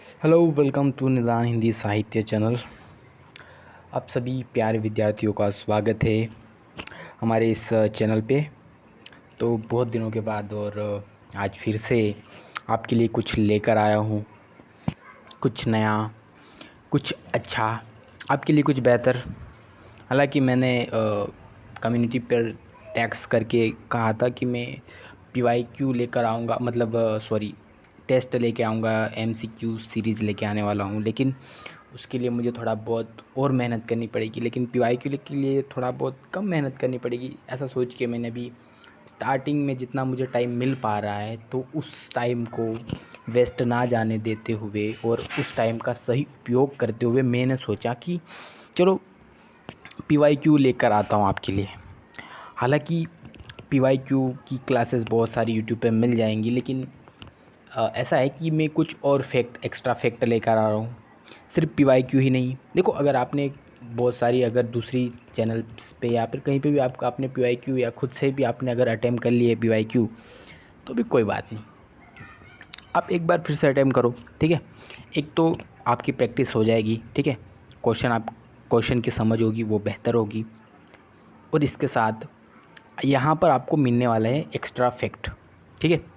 Hello, welcome to निदान हिंदी साहित्य channel. आप सभी प्यारे विद्यार्थियों का स्वागत है हमारे इस चैनल पे। तो बहुत दिनों के बाद और आज फिर से आपके लिए कुछ लेकर आया हूँ, कुछ नया, कुछ अच्छा, आपके लिए कुछ बेहतर। हालांकि मैंने कम्युनिटी पर टैग्स करके कहा था कि मैं PYQ लेकर आऊँगा, मतलब टेस्ट लेके आऊँगा, MCQ सीरीज़ लेके आने वाला हूँ। लेकिन उसके लिए मुझे थोड़ा बहुत और मेहनत करनी पड़ेगी, लेकिन PYQ के लिए थोड़ा बहुत कम मेहनत करनी पड़ेगी, ऐसा सोच के मैंने अभी स्टार्टिंग में जितना मुझे टाइम मिल पा रहा है तो उस टाइम को वेस्ट ना जाने देते हुए और उस टाइम का सही उपयोग करते हुए मैंने सोचा कि चलो PYQ लेकर आता हूँ आपके लिए। हालांकि PYQ की क्लासेस बहुत सारी यूट्यूब पे मिल जाएंगी, लेकिन ऐसा है कि मैं कुछ और एक्स्ट्रा फैक्ट लेकर आ रहा हूँ। सिर्फ PYQ ही नहीं, देखो, अगर आपने बहुत सारी अगर दूसरी चैनल्स पे या फिर कहीं पे भी आपने PYQ या खुद से भी आपने अगर अटेम्प्ट कर लिए PYQ तो भी कोई बात नहीं, आप एक बार फिर से अटेम्प्ट करो, ठीक है। एक तो आपकी प्रैक्टिस हो जाएगी, ठीक है, क्वेश्चन की समझ होगी, वो बेहतर होगी। और इसके साथ यहाँ पर आपको मिलने वाला है एक्स्ट्रा फैक्ट, ठीक है।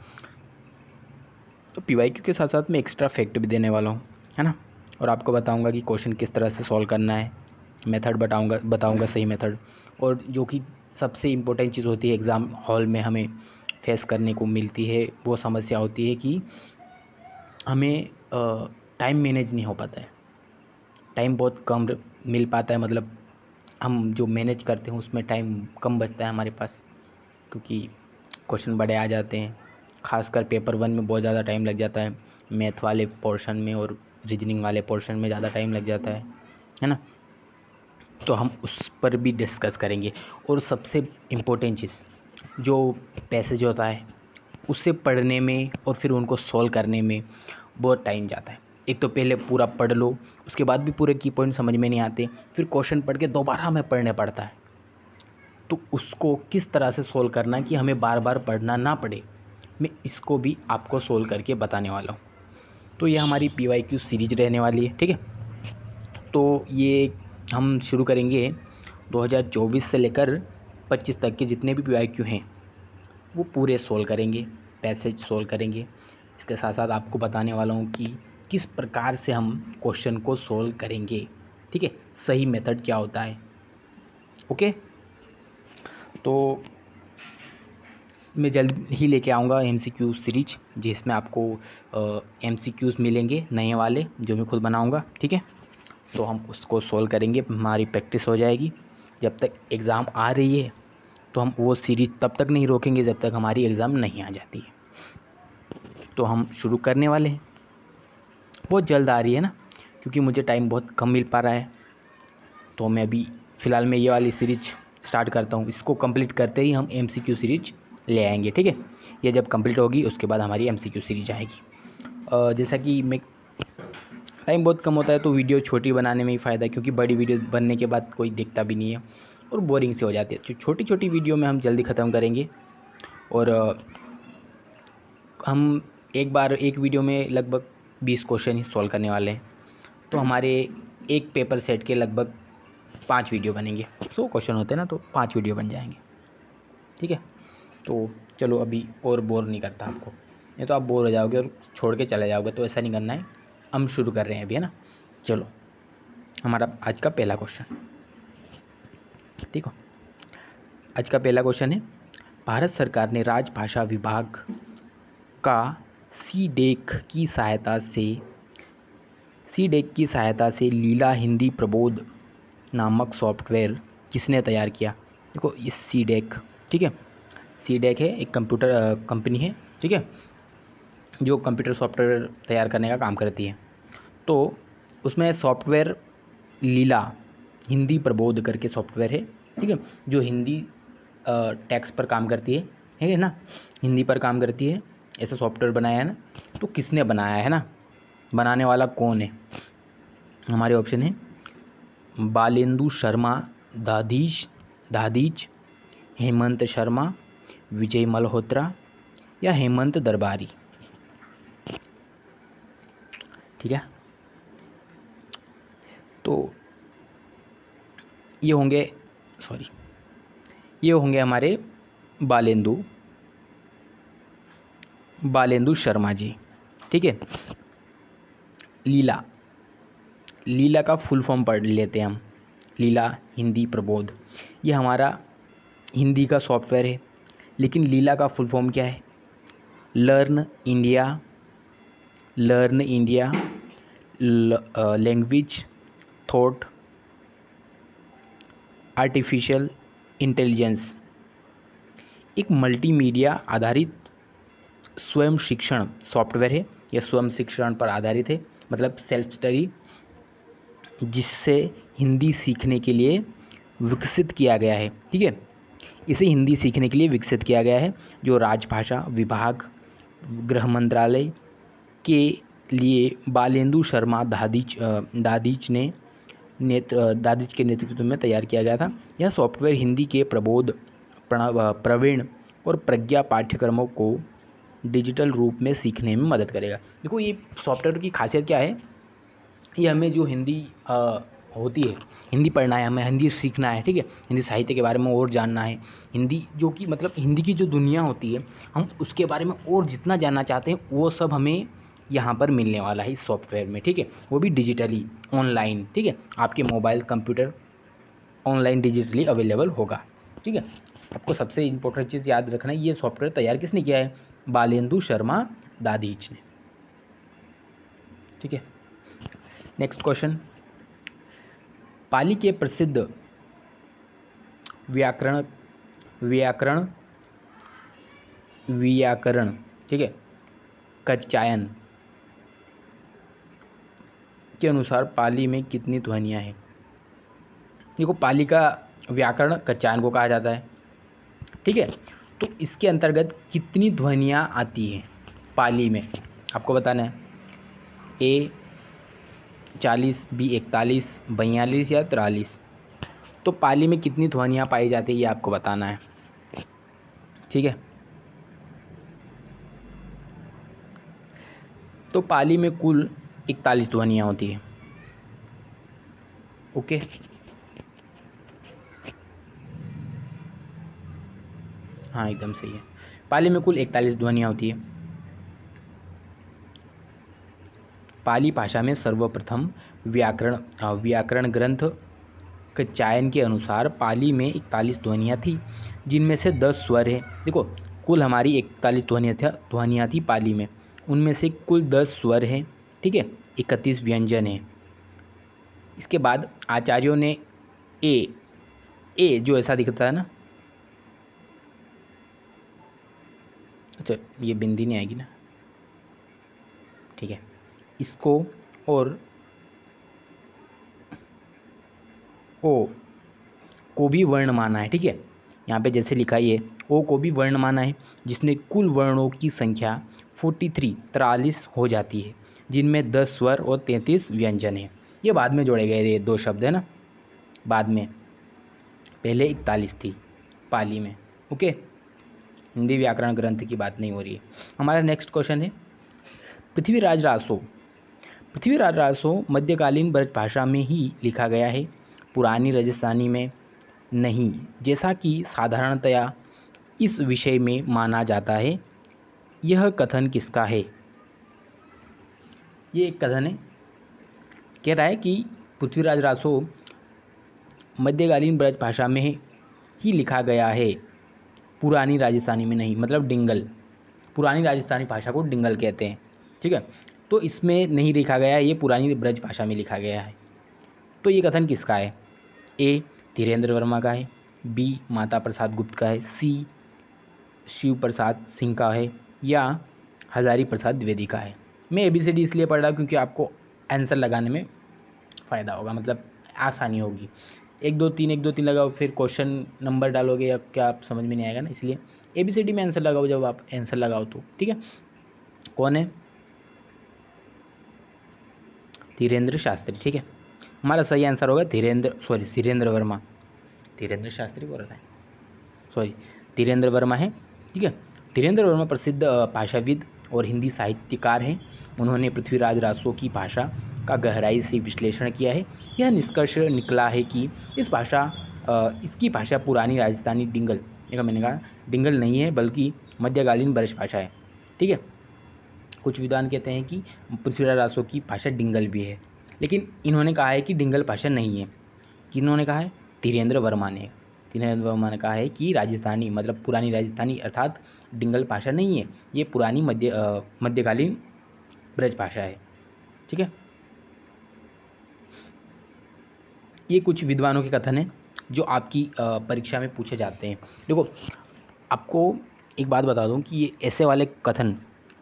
तो PYQ के साथ साथ मैं एक्स्ट्रा फैक्ट भी देने वाला हूँ, है ना। और आपको बताऊँगा कि क्वेश्चन किस तरह से सॉल्व करना है, मेथड बताऊँगा सही मेथड। और जो कि सबसे इम्पोर्टेंट चीज़ होती है एग्ज़ाम हॉल में हमें फेस करने को मिलती है, वो समस्या होती है कि हमें टाइम मैनेज नहीं हो पाता है, टाइम बहुत कम मिल पाता है, मतलब हम जो मैनेज करते हैं उसमें टाइम कम बचता है हमारे पास, क्योंकि क्वेश्चन बड़े आ जाते हैं। खासकर पेपर 1 में बहुत ज़्यादा टाइम लग जाता है, मैथ वाले पोर्शन में और रीजनिंग वाले पोर्शन में ज़्यादा टाइम लग जाता है ना। तो हम उस पर भी डिस्कस करेंगे। और सबसे इम्पोर्टेंट चीज़, जो पैसेज होता है उसे पढ़ने में और फिर उनको सॉल्व करने में बहुत टाइम जाता है। एक तो पहले पूरा पढ़ लो, उसके बाद भी पूरे की पॉइंट समझ में नहीं आते, फिर क्वेश्चन पढ़ के दोबारा हमें पढ़ने पड़ता है। तो उसको किस तरह से सोल्व करना है कि हमें बार बार पढ़ना ना पड़े, मैं इसको भी आपको सोल्व करके बताने वाला हूँ। तो ये हमारी PYQ सीरीज रहने वाली है, ठीक है। तो ये हम शुरू करेंगे 2024 से लेकर 25 तक के जितने भी PYQ हैं वो पूरे सोल्व करेंगे, पैसेज सोल्व करेंगे। इसके साथ साथ आपको बताने वाला हूँ कि किस प्रकार से हम क्वेश्चन को सोल्व करेंगे, ठीक है, सही मेथड क्या होता है। ओके, तो मैं जल्द ही लेके आऊँगा MCQ सीरीज, जिसमें आपको MCQs मिलेंगे नए वाले, जो मैं खुद बनाऊँगा, ठीक है। तो हम उसको सोल्व करेंगे, हमारी प्रैक्टिस हो जाएगी। जब तक एग्ज़ाम आ रही है तो हम वो सीरीज तब तक नहीं रोकेंगे जब तक हमारी एग्ज़ाम नहीं आ जाती है। तो हम शुरू करने वाले हैं, बहुत जल्द आ रही है ना, क्योंकि मुझे टाइम बहुत कम मिल पा रहा है। तो मैं अभी फ़िलहाल मैं ये वाली सीरीज स्टार्ट करता हूँ, इसको कंप्लीट करते ही हम MCQ सीरीज ले आएंगे, ठीक है। ये जब कंप्लीट होगी उसके बाद हमारी MCQ सीरीज आएगी। जैसा कि मैं टाइम बहुत कम होता है तो वीडियो छोटी बनाने में ही फ़ायदा है, क्योंकि बड़ी वीडियो बनने के बाद कोई देखता भी नहीं है और बोरिंग से हो जाती है। तो छोटी छोटी वीडियो में हम जल्दी ख़त्म करेंगे। और हम एक वीडियो में लगभग 20 क्वेश्चन ही सॉल्व करने वाले हैं। तो हमारे एक पेपर सेट के लगभग 5 वीडियो बनेंगे। 100 क्वेश्चन होते हैं ना, तो 5 वीडियो बन जाएंगे, ठीक है। तो चलो, अभी और बोर नहीं करता आपको, नहीं तो आप बोर हो जाओगे और छोड़ के चले जाओगे, तो ऐसा नहीं करना है। हम शुरू कर रहे हैं अभी, है ना। चलो, हमारा आज का पहला क्वेश्चन, ठीक हो। आज का पहला क्वेश्चन है, भारत सरकार ने राजभाषा विभाग का सी डेक की सहायता से लीला हिंदी प्रबोध नामक सॉफ्टवेयर किसने तैयार किया। देखो, ये सी डेक, ठीक है, सी डेक है, एक कंप्यूटर कंपनी है, ठीक है, जो कंप्यूटर सॉफ्टवेयर तैयार करने का काम करती है। तो उसमें सॉफ्टवेयर लीला हिंदी प्रबोध करके सॉफ्टवेयर है, ठीक है, जो हिंदी टैक्स पर काम करती है ना, हिंदी पर काम करती है, ऐसा सॉफ्टवेयर बनाया है ना। तो किसने बनाया है ना, बनाने वाला कौन है। हमारे ऑप्शन है बालेंदु शर्मा दादीज, हेमंत शर्मा, विजय मल्होत्रा या हेमंत दरबारी, ठीक है। तो ये होंगे हमारे बालेंदु शर्मा जी, ठीक है। लीला का फुल फॉर्म पढ़ लेते हैं हम। लीला हिंदी प्रबोध, ये हमारा हिंदी का सॉफ्टवेयर है, लेकिन लीला का फुल फॉर्म क्या है? Learn India language thought artificial intelligence, एक मल्टीमीडिया आधारित स्वयं शिक्षण सॉफ्टवेयर है। यह स्वयं शिक्षण पर आधारित है, मतलब सेल्फ स्टडी, जिससे हिंदी सीखने के लिए विकसित किया गया है, ठीक है। इसे हिंदी सीखने के लिए विकसित किया गया है, जो राजभाषा विभाग गृह मंत्रालय के लिए बालेंदु शर्मा दादीच के नेतृत्व में तैयार किया गया था। यह सॉफ्टवेयर हिंदी के प्रबोध, प्रवीण और प्रज्ञा पाठ्यक्रमों को डिजिटल रूप में सीखने में मदद करेगा। देखो ये सॉफ्टवेयर की खासियत क्या है, ये हमें जो हिंदी होती है, हिंदी पढ़ना है, हमें हिंदी सीखना है, ठीक है, हिंदी साहित्य के बारे में और जानना है, हिंदी जो कि मतलब हिंदी की जो दुनिया होती है, हम उसके बारे में और जितना जानना चाहते हैं वो सब हमें यहाँ पर मिलने वाला है इस सॉफ्टवेयर में, ठीक है। वो भी डिजिटली ऑनलाइन, ठीक है, आपके mobile computer online digitally available होगा, ठीक है। आपको सबसे इंपॉर्टेंट चीज़ याद रखना है, ये सॉफ्टवेयर तैयार किसने किया है? बालेंदु शर्मा दादीच ने, ठीक है। नेक्स्ट क्वेश्चन, पाली के प्रसिद्ध व्याकरण, ठीक है, कात्यायन के अनुसार पाली में कितनी ध्वनियाँ हैं? देखो पाली का व्याकरण कात्यायन को कहा जाता है, ठीक है। तो इसके अंतर्गत कितनी ध्वनियाँ आती हैं पाली में, आपको बताना है। ए 40, बी 41, 42 या 43। तो पाली में कितनी ध्वनियाँ पाई जाती है ये आपको बताना है, ठीक है। तो पाली में कुल 41 ध्वनियाँ होती है, ओके। हाँ एकदम सही है, पाली में कुल 41 ध्वनियाँ होती है। पाली भाषा में सर्वप्रथम व्याकरण ग्रंथ कात्यायन के अनुसार पाली में 41 ध्वनियाँ थी, जिनमें से 10 स्वर हैं। देखो कुल हमारी 41 ध्वनियाँ थी पाली में, उनमें से कुल 10 स्वर हैं, ठीक है, 31 व्यंजन हैं। इसके बाद आचार्यों ने ए जो ऐसा दिखता है ना, अच्छा ये बिंदी नहीं आएगी ना, ठीक है, इसको और ओ को भी वर्ण माना है, ठीक है। यहाँ पे जैसे लिखा है, ओ को भी वर्ण माना है, जिसमें कुल वर्णों की संख्या 43 हो जाती है, जिनमें 10 स्वर और 33 व्यंजन है। ये बाद में जोड़े गए, ये 2 शब्द है ना, बाद में, पहले 41 थी पाली में, ओके। हिंदी व्याकरण ग्रंथ की बात नहीं हो रही है। हमारा नेक्स्ट क्वेश्चन है, पृथ्वीराज रासो मध्यकालीन ब्रज भाषा में ही लिखा गया है, पुरानी राजस्थानी में नहीं, जैसा कि साधारणतया इस विषय में माना जाता है। यह कथन किसका है? ये एक कथन है, कह रहा है कि पृथ्वीराज रासो मध्यकालीन ब्रज भाषा में ही लिखा गया है, पुरानी राजस्थानी में नहीं, मतलब डिंगल, पुरानी राजस्थानी भाषा को डिंगल कहते हैं, ठीक है। तो इसमें नहीं लिखा गया है, ये पुरानी ब्रज भाषा में लिखा गया है। तो ये कथन किसका है? ए धीरेन्द्र वर्मा का है, बी माता प्रसाद गुप्त का है, सी शिव प्रसाद सिंह का है, या हजारी प्रसाद द्विवेदी का है। मैं ABCD इसलिए पढ़ रहा हूँ क्योंकि आपको आंसर लगाने में फ़ायदा होगा, मतलब आसानी होगी। 1 2 3 लगाओ, फिर क्वेश्चन नंबर डालोगे या क्या आप समझ में नहीं आएगा ना, इसलिए ABCD में आंसर लगाओ, जब आप आंसर लगाओ तो, ठीक है। कौन है? धीरेन्द्र शास्त्री, ठीक है। हमारा सही आंसर होगा धीरेन्द्र वर्मा। धीरेन्द्र शास्त्री बोल रहा है, धीरेन्द्र वर्मा है, ठीक है। धीरेन्द्र वर्मा प्रसिद्ध भाषाविद और हिंदी साहित्यकार हैं। उन्होंने पृथ्वीराज रासो की भाषा का गहराई से विश्लेषण किया है। यह निष्कर्ष निकला है कि इसकी भाषा पुरानी राजस्थानी डिंगल, देखा मैंने कहा डिंगल नहीं है बल्कि मध्यकालीन ब्रज भाषा है। ठीक है, कुछ विद्वान कहते हैं कि पृथ्वीराज रासो की भाषा डिंगल भी है, लेकिन इन्होंने कहा है कि डिंगल भाषा नहीं है। किन्होंने कहा है? धीरेन्द्र वर्मा ने। धीरेन्द्र वर्मा ने कहा है कि राजस्थानी मतलब पुरानी राजस्थानी अर्थात डिंगल भाषा नहीं है, ये पुरानी मध्यकालीन ब्रज भाषा है। ठीक है, ये कुछ विद्वानों के कथन हैं जो आपकी परीक्षा में पूछे जाते हैं। देखो, आपको एक बात बता दूं कि ये ऐसे वाले कथन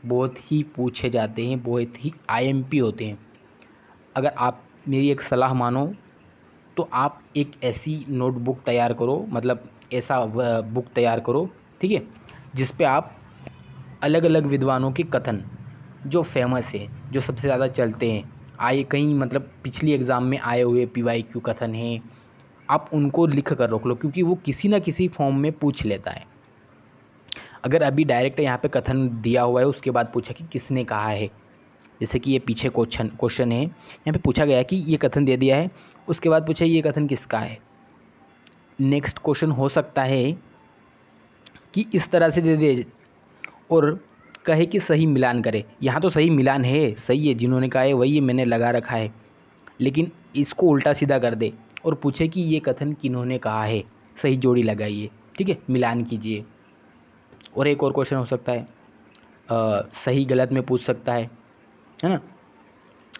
बहुत ही पूछे जाते हैं, बहुत ही आईएमपी होते हैं। अगर आप मेरी एक सलाह मानो तो आप एक ऐसी नोटबुक तैयार करो, मतलब ऐसा बुक तैयार करो, ठीक है, जिस पे आप अलग अलग विद्वानों के कथन जो फेमस है, जो सबसे ज़्यादा चलते हैं, आए कहीं मतलब पिछली एग्ज़ाम में आए हुए PYQ कथन हैं, आप उनको लिख कर रख लो, क्योंकि वो किसी ना किसी फॉर्म में पूछ लेता है। अगर अभी डायरेक्ट यहाँ पे कथन दिया हुआ है, उसके बाद पूछा कि किसने कहा है, जैसे कि ये पीछे क्वेश्चन है, यहाँ पे पूछा गया कि ये कथन दे दिया है, उसके बाद पूछा ये कथन किसका है। नेक्स्ट क्वेश्चन हो सकता है कि इस तरह से दे दे और कहे कि सही मिलान करे। यहाँ तो सही मिलान है, सही है, जिन्होंने कहा है वही मैंने लगा रखा है, लेकिन इसको उल्टा सीधा कर दे और पूछे कि ये कथन किन्होंने कहा है, सही जोड़ी लगाइए, ठीक है, मिलान कीजिए। और एक और क्वेश्चन हो सकता है, सही गलत में पूछ सकता है ना,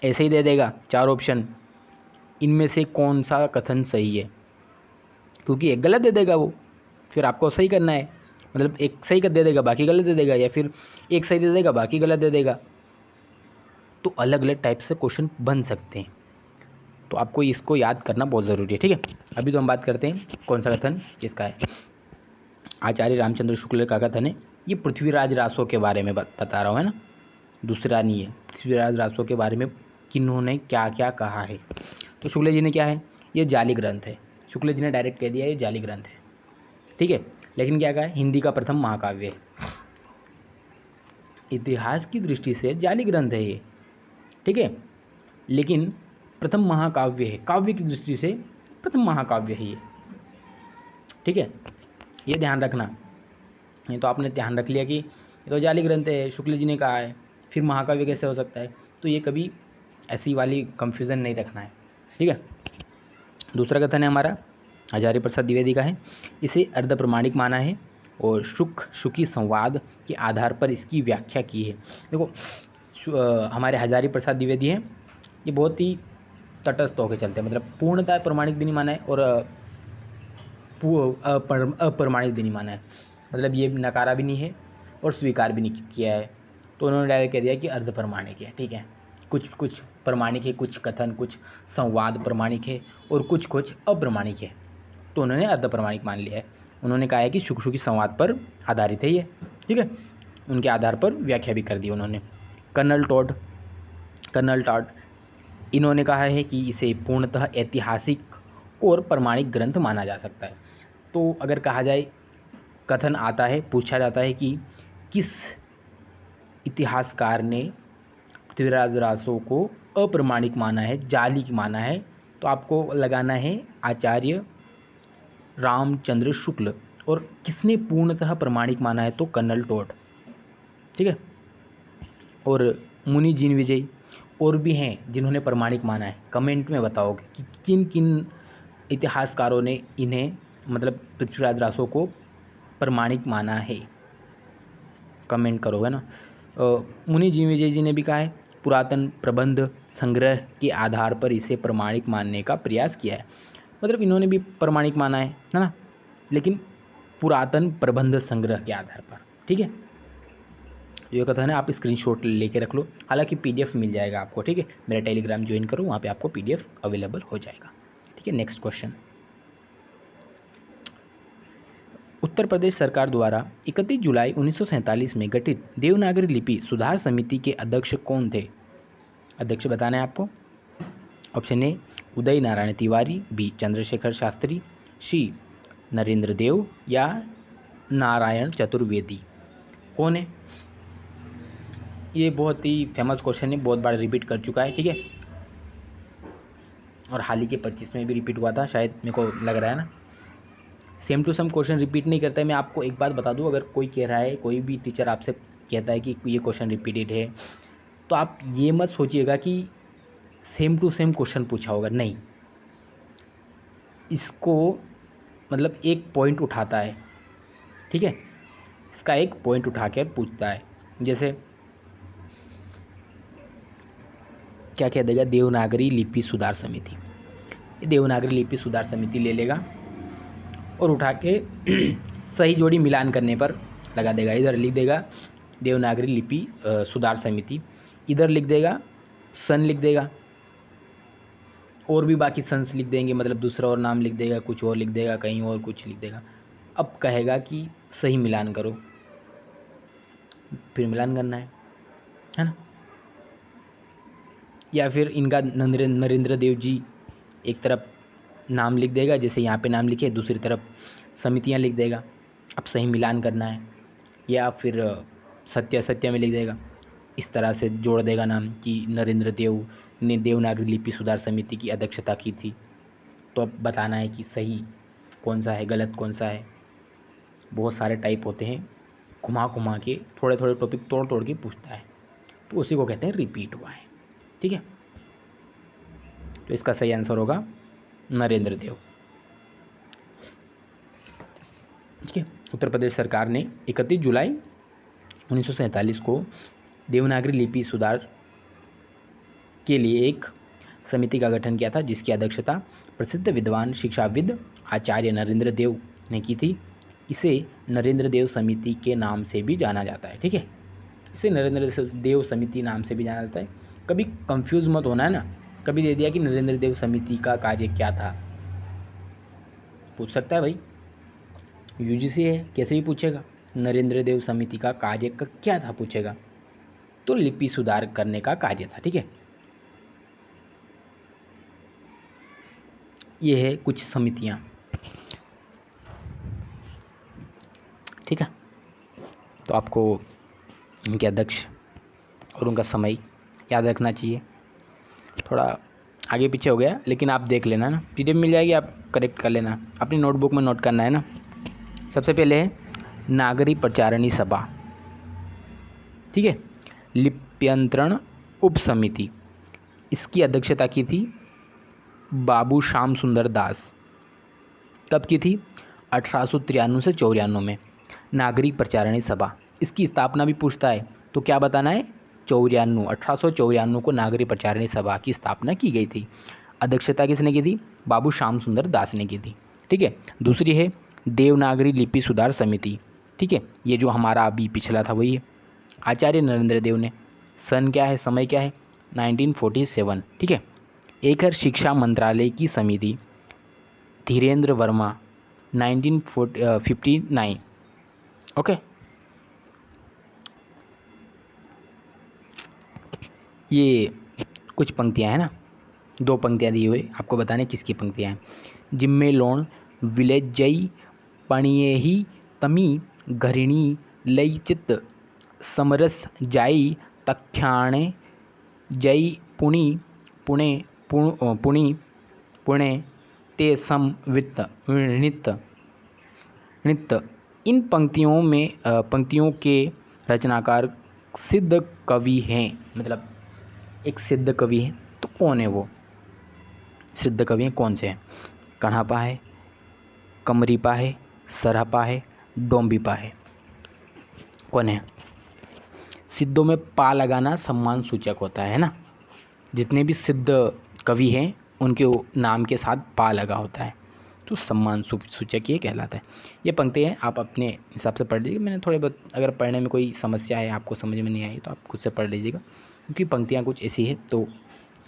ऐसे ही दे देगा 4 ऑप्शन, इनमें से कौन सा कथन सही है, क्योंकि एक गलत दे देगा वो, फिर आपको सही करना है, मतलब एक सही कर दे देगा बाकी गलत दे देगा, या फिर एक सही दे देगा बाकी गलत दे देगा। तो अलग अलग टाइप से क्वेश्चन बन सकते हैं, तो आपको इसको याद करना बहुत ज़रूरी है। ठीक है, अभी तो हम बात करते हैं कौन सा कथन किसका है। आचार्य रामचंद्र शुक्ल का कथन है, ये पृथ्वीराज रासो के बारे में बता रहा हूँ, है ना, दूसरा नहीं है। पृथ्वीराज रासो के बारे में किन्होंने क्या क्या कहा है। तो शुक्ल जी ने क्या है, ये जाली ग्रंथ है। शुक्ल जी ने डायरेक्ट कह दिया ये जाली ग्रंथ है, ठीक है, लेकिन क्या कहा है, हिंदी का प्रथम महाकाव्य है। इतिहास की दृष्टि से जाली ग्रंथ है ये, ठीक है, लेकिन प्रथम महाकाव्य है, काव्य की दृष्टि से प्रथम महाकाव्य है ये। ठीक है, ये ध्यान रखना, नहीं तो आपने ध्यान रख लिया कि ये तो जाली ग्रंथ है, शुक्ल जी ने कहा है, फिर महाकाव्य कैसे हो सकता है, तो ये कभी ऐसी वाली कंफ्यूजन नहीं रखना है। ठीक है, दूसरा कथन है हमारा आचार्य प्रसाद द्विवेदी का है, इसे अर्ध प्रमाणिक माना है और शुकी संवाद के आधार पर इसकी व्याख्या की है। देखो, हमारे हजारी प्रसाद द्विवेदी हैं, ये बहुत ही तटस्थ होकर चलते हैं, मतलब पूर्णतः प्रमाणिक भी नहीं माना है और अप्रमाणित भी नहीं माना है, मतलब ये नकारा भी नहीं है और स्वीकार भी नहीं किया है। तो उन्होंने डायरेक्ट कह दिया कि अर्ध प्रमाणिक है। ठीक है, कुछ प्रमाणिक है, कुछ कथन, कुछ संवाद प्रमाणिक है और कुछ अप्रमाणिक है, तो उन्होंने अर्ध प्रमाणिक मान लिया है। उन्होंने कहा है कि शुकी संवाद पर आधारित है ये, ठीक है, उनके आधार पर व्याख्या भी कर दी उन्होंने। कर्नल टॉड इन्होंने कहा है कि इसे पूर्णतः ऐतिहासिक और प्रमाणिक ग्रंथ माना जा सकता है। तो अगर कहा जाए, कथन आता है, पूछा जाता है कि किस इतिहासकार ने पृथ्वीराज रासो को अप्रमाणिक माना है, जाली माना है, तो आपको लगाना है आचार्य रामचंद्र शुक्ल, और किसने पूर्णतः प्रमाणिक माना है, तो कर्नल टॉड। ठीक है, और मुनि जिन विजय और भी हैं जिन्होंने प्रमाणिक माना है। कमेंट में बताओगे कि किन किन इतिहासकारों ने इन्हें मतलब पृथ्वीराज रासो को प्रमाणिक माना है, कमेंट करोगे ना। मुनि जिन विजय जी ने भी कहा है, पुरातन प्रबंध संग्रह के आधार पर इसे प्रमाणिक मानने का प्रयास किया है, मतलब इन्होंने भी प्रमाणिक माना है ना, लेकिन पुरातन प्रबंध संग्रह के आधार पर। ठीक है, जो कथन है आप स्क्रीनशॉट लेके रख लो, हालांकि PDF मिल जाएगा आपको। ठीक है, मेरा टेलीग्राम ज्वाइन करो, वहाँ पे आपको PDF अवेलेबल हो जाएगा। ठीक है, नेक्स्ट क्वेश्चन, उत्तर प्रदेश सरकार द्वारा 31 जुलाई 1947 में गठित देवनागरी लिपि सुधार समिति के अध्यक्ष कौन थे? अध्यक्ष बताना है आपको। Option A Uday Narayan Tiwari, B Chandrashekhar Shastri, C Narendra Dev या नारायण चतुर्वेदी। कौन है? ये बहुत ही फेमस क्वेश्चन है, बहुत बार रिपीट कर चुका है, ठीक है, और हाल ही के 25 में भी रिपीट हुआ था शायद, मेरे को लग रहा है ना। Same to same question repeat नहीं करता है। मैं आपको एक बात बता दूं, अगर कोई कह रहा है, कोई भी टीचर आपसे कहता है कि ये क्वेश्चन रिपीटेड है, तो आप ये मत सोचिएगा कि सेम टू सेम क्वेश्चन पूछा होगा, नहीं। इसको मतलब एक पॉइंट उठाता है, ठीक है, इसका एक पॉइंट उठा के पूछता है। जैसे क्या कह देगा, देवनागरी लिपि सुधार समिति, ये देवनागरी लिपि सुधार समिति ले लेगा और उठा के सही जोड़ी मिलान करने पर लगा देगा। इधर लिख देगा देवनागरी लिपि सुधार समिति, इधर लिख देगा सन लिख देगा, और भी बाकी सन्स लिख देंगे, मतलब दूसरा और नाम लिख देगा, कुछ और लिख देगा, कहीं और कुछ लिख देगा। अब कहेगा कि सही मिलान करो, फिर मिलान करना है ना। या फिर इनका नरेंद्र देव जी एक तरफ नाम लिख देगा, जैसे यहाँ पे नाम लिखे, दूसरी तरफ समितियाँ लिख देगा, अब सही मिलान करना है। या फिर सत्य में लिख देगा, इस तरह से जोड़ देगा नाम कि नरेंद्र देव ने देवनागरी लिपि सुधार समिति की अध्यक्षता की थी। तो अब बताना है कि सही कौन सा है, गलत कौन सा है। बहुत सारे टाइप होते हैं, घुमा के थोड़े थोड़े टॉपिक तोड़ के पूछता है, तो उसी को कहते हैं रिपीट हुआ है, ठीक है। तो इसका सही आंसर होगा नरेंद्र देव, ठीक है। उत्तर प्रदेश सरकार ने 31 जुलाई 1947 को देवनागरी लिपि सुधार के लिए एक समिति का गठन किया था, जिसकी अध्यक्षता प्रसिद्ध विद्वान शिक्षाविद आचार्य नरेंद्र देव ने की थी। इसे नरेंद्र देव समिति के नाम से भी जाना जाता है, ठीक है, इसे नरेंद्र देव समिति नाम से भी जाना जाता है। कभी कंफ्यूज मत होना है ना, कभी दे दिया कि नरेंद्र देव समिति का कार्य क्या था, पूछ सकता है भाई, यूजीसी है, कैसे भी पूछेगा, नरेंद्र देव समिति का कार्य क्या था पूछेगा, तो लिपि सुधार करने का कार्य था, ठीक है। ये है कुछ समितियां, ठीक है। तो आपको उनके अध्यक्ष और उनका समय याद रखना चाहिए। थोड़ा आगे पीछे हो गया, लेकिन आप देख लेना ना, पीडीएफ मिल जाएगी, आप करेक्ट कर लेना, अपनी नोटबुक में नोट करना है ना। सबसे पहले है नागरी प्रचारणी सभा, ठीक है, लिप्यंतरण उप समिति, इसकी अध्यक्षता की थी बाबू श्याम सुंदर दास। कब की थी, 1893 से 94 में। नागरिक प्रचारणी सभा, इसकी स्थापना भी पूछता है, तो क्या बताना है, 1894 को नागरिक प्रचारणी सभा की स्थापना की गई थी। अध्यक्षता किसने की थी, बाबू श्याम सुंदर दास ने की थी, ठीक है। दूसरी है देवनागरी लिपि सुधार समिति, ठीक है, ये जो हमारा अभी पिछला था वही है, आचार्य नरेंद्र देव ने। सन क्या है, समय क्या है, 1947, ठीक है। एक है शिक्षा मंत्रालय की समिति, धीरेन्द्र वर्मा, 1959, ओके। ये कुछ पंक्तियां हैं ना, 2 पंक्तियां दी हुई, आपको बताने किसकी पंक्तियां हैं। जिम्मे लोण विलेज जई पणिये ही तमी घरिणी लई चित्त समरस जाई तख्याणे जई पुणी पुणे पुणी पुणे ते सम वित्त नृत्य। इन पंक्तियों के रचनाकार सिद्ध कवि हैं, मतलब एक सिद्ध कवि है, तो कौन है वो सिद्ध कवि हैं, कौन से हैं, कण्हपा है, कमरीपा है, सरहपा है, डोम्बिपा है, कौन है। सिद्धों में पा लगाना सम्मान सूचक होता है ना, जितने भी सिद्ध कवि हैं उनके नाम के साथ पा लगा होता है, तो सम्मान सूचक ये कहलाता है। ये पंक्ति हैं, आप अपने हिसाब से पढ़ लीजिए। मैंने थोड़े बहुत, अगर पढ़ने में कोई समस्या है, आपको समझ में नहीं आई, तो आप खुद से पढ़ लीजिएगा, क्योंकि पंक्तियाँ कुछ ऐसी है तो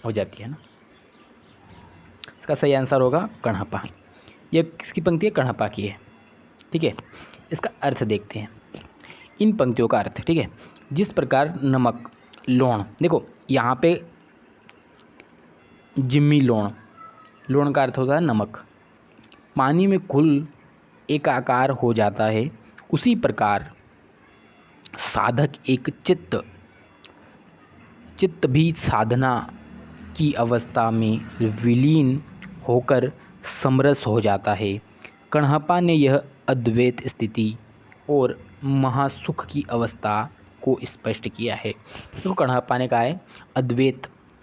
हो जाती है ना। इसका सही आंसर होगा कण्हपा। ये किसकी पंक्ति है, कण्हपा की है, ठीक है। इसका अर्थ देखते हैं, इन पंक्तियों का अर्थ, ठीक है। जिस प्रकार नमक लौण, देखो यहाँ पे जिम्मी लोण का अर्थ होता है नमक, पानी में घुल एकाकार हो जाता है, उसी प्रकार साधक एक चित्त चित्त भी साधना की अवस्था में विलीन होकर समरस हो जाता है। कण्हप्पा ने यह अद्वैत स्थिति और महासुख की अवस्था को स्पष्ट किया है। तो कण्हप्पा ने कहा है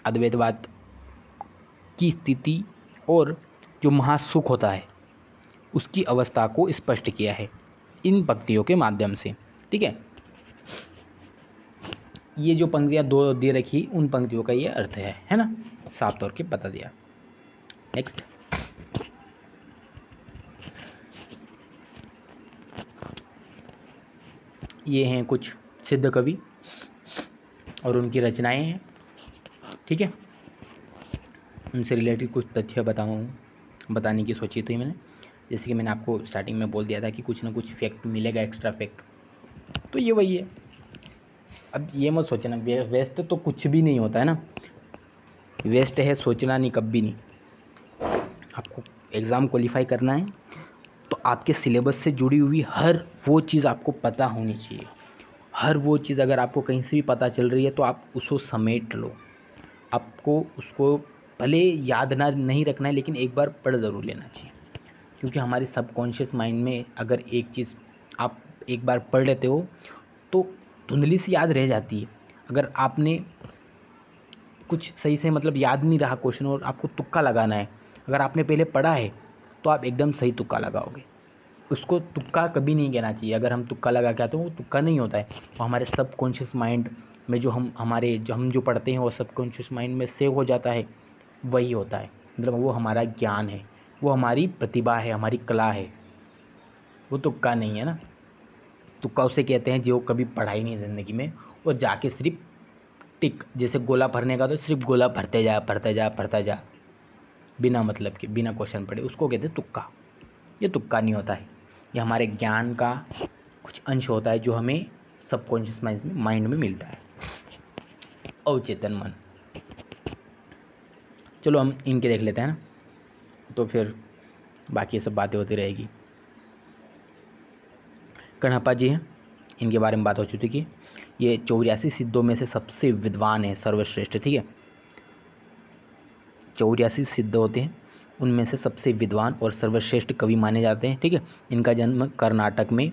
अद्वैतवाद की स्थिति और जो महासुख होता है उसकी अवस्था को स्पष्ट किया है इन पंक्तियों के माध्यम से। ठीक है, ये जो पंक्तियां दो दे रखी उन पंक्तियों का ये अर्थ है ना, साफ तौर पे बता दिया। नेक्स्ट, ये हैं कुछ सिद्ध कवि और उनकी रचनाएं हैं। ठीक है, उनसे रिलेटेड कुछ तथ्य बताने की सोची थी मैंने। जैसे कि मैंने आपको स्टार्टिंग में बोल दिया था कि कुछ ना कुछ फैक्ट मिलेगा, एक्स्ट्रा फैक्ट, तो ये वही है। अब ये मत सोचना वेस्ट तो कुछ भी नहीं होता है ना, वेस्ट है सोचना नहीं, कभी नहीं। आपको एग्ज़ाम क्वालिफाई करना है तो आपके सिलेबस से जुड़ी हुई हर वो चीज़ आपको पता होनी चाहिए। हर वो चीज़ अगर आपको कहीं से भी पता चल रही है तो आप उसको समेट लो। आपको उसको भले याद नहीं रखना है, लेकिन एक बार पढ़ ज़रूर लेना चाहिए, क्योंकि हमारे सबकॉन्शियस माइंड में अगर एक चीज़ आप एक बार पढ़ लेते हो तो धुंधली सी याद रह जाती है। अगर आपने कुछ सही से मतलब याद नहीं रहा क्वेश्चन और आपको तुक्का लगाना है, अगर आपने पहले पढ़ा है तो आप एकदम सही तुक्का लगाओगे। उसको तुक्का कभी नहीं कहना चाहिए। अगर हम तुक्का लगा के आते हैं वो तुक्का नहीं होता है, वो हमारे सबकॉन्शियस माइंड में जो हम जो पढ़ते हैं वो सबकॉन्शियस माइंड में सेव हो जाता है, वही होता है। मतलब वो हमारा ज्ञान है, वो हमारी प्रतिभा है, हमारी कला है, वो तुक्का नहीं है ना। तुक्का उसे कहते हैं जो कभी पढ़ा ही नहीं ज़िंदगी में और जाके सिर्फ टिक, जैसे गोला भरने का तो सिर्फ गोला भरते जा बिना मतलब के, बिना क्वेश्चन पढ़े, उसको कहते हैं तुक्का। ये तुक्का नहीं होता है, ये हमारे ज्ञान का कुछ अंश होता है जो हमें सबकॉन्शियस माइंड में मिलता है, अवचेतन मन। चलो हम इनके देख लेते हैं ना, तो फिर बाकी सब बातें होती रहेगी। कण्हप्पा जी हैं, इनके बारे में बात हो चुकी है। ये 84 सिद्धों में से सबसे विद्वान है, सर्वश्रेष्ठ। ठीक है, 84 सिद्ध होते हैं, उनमें से सबसे विद्वान और सर्वश्रेष्ठ कवि माने जाते हैं। ठीक है, इनका जन्म कर्नाटक में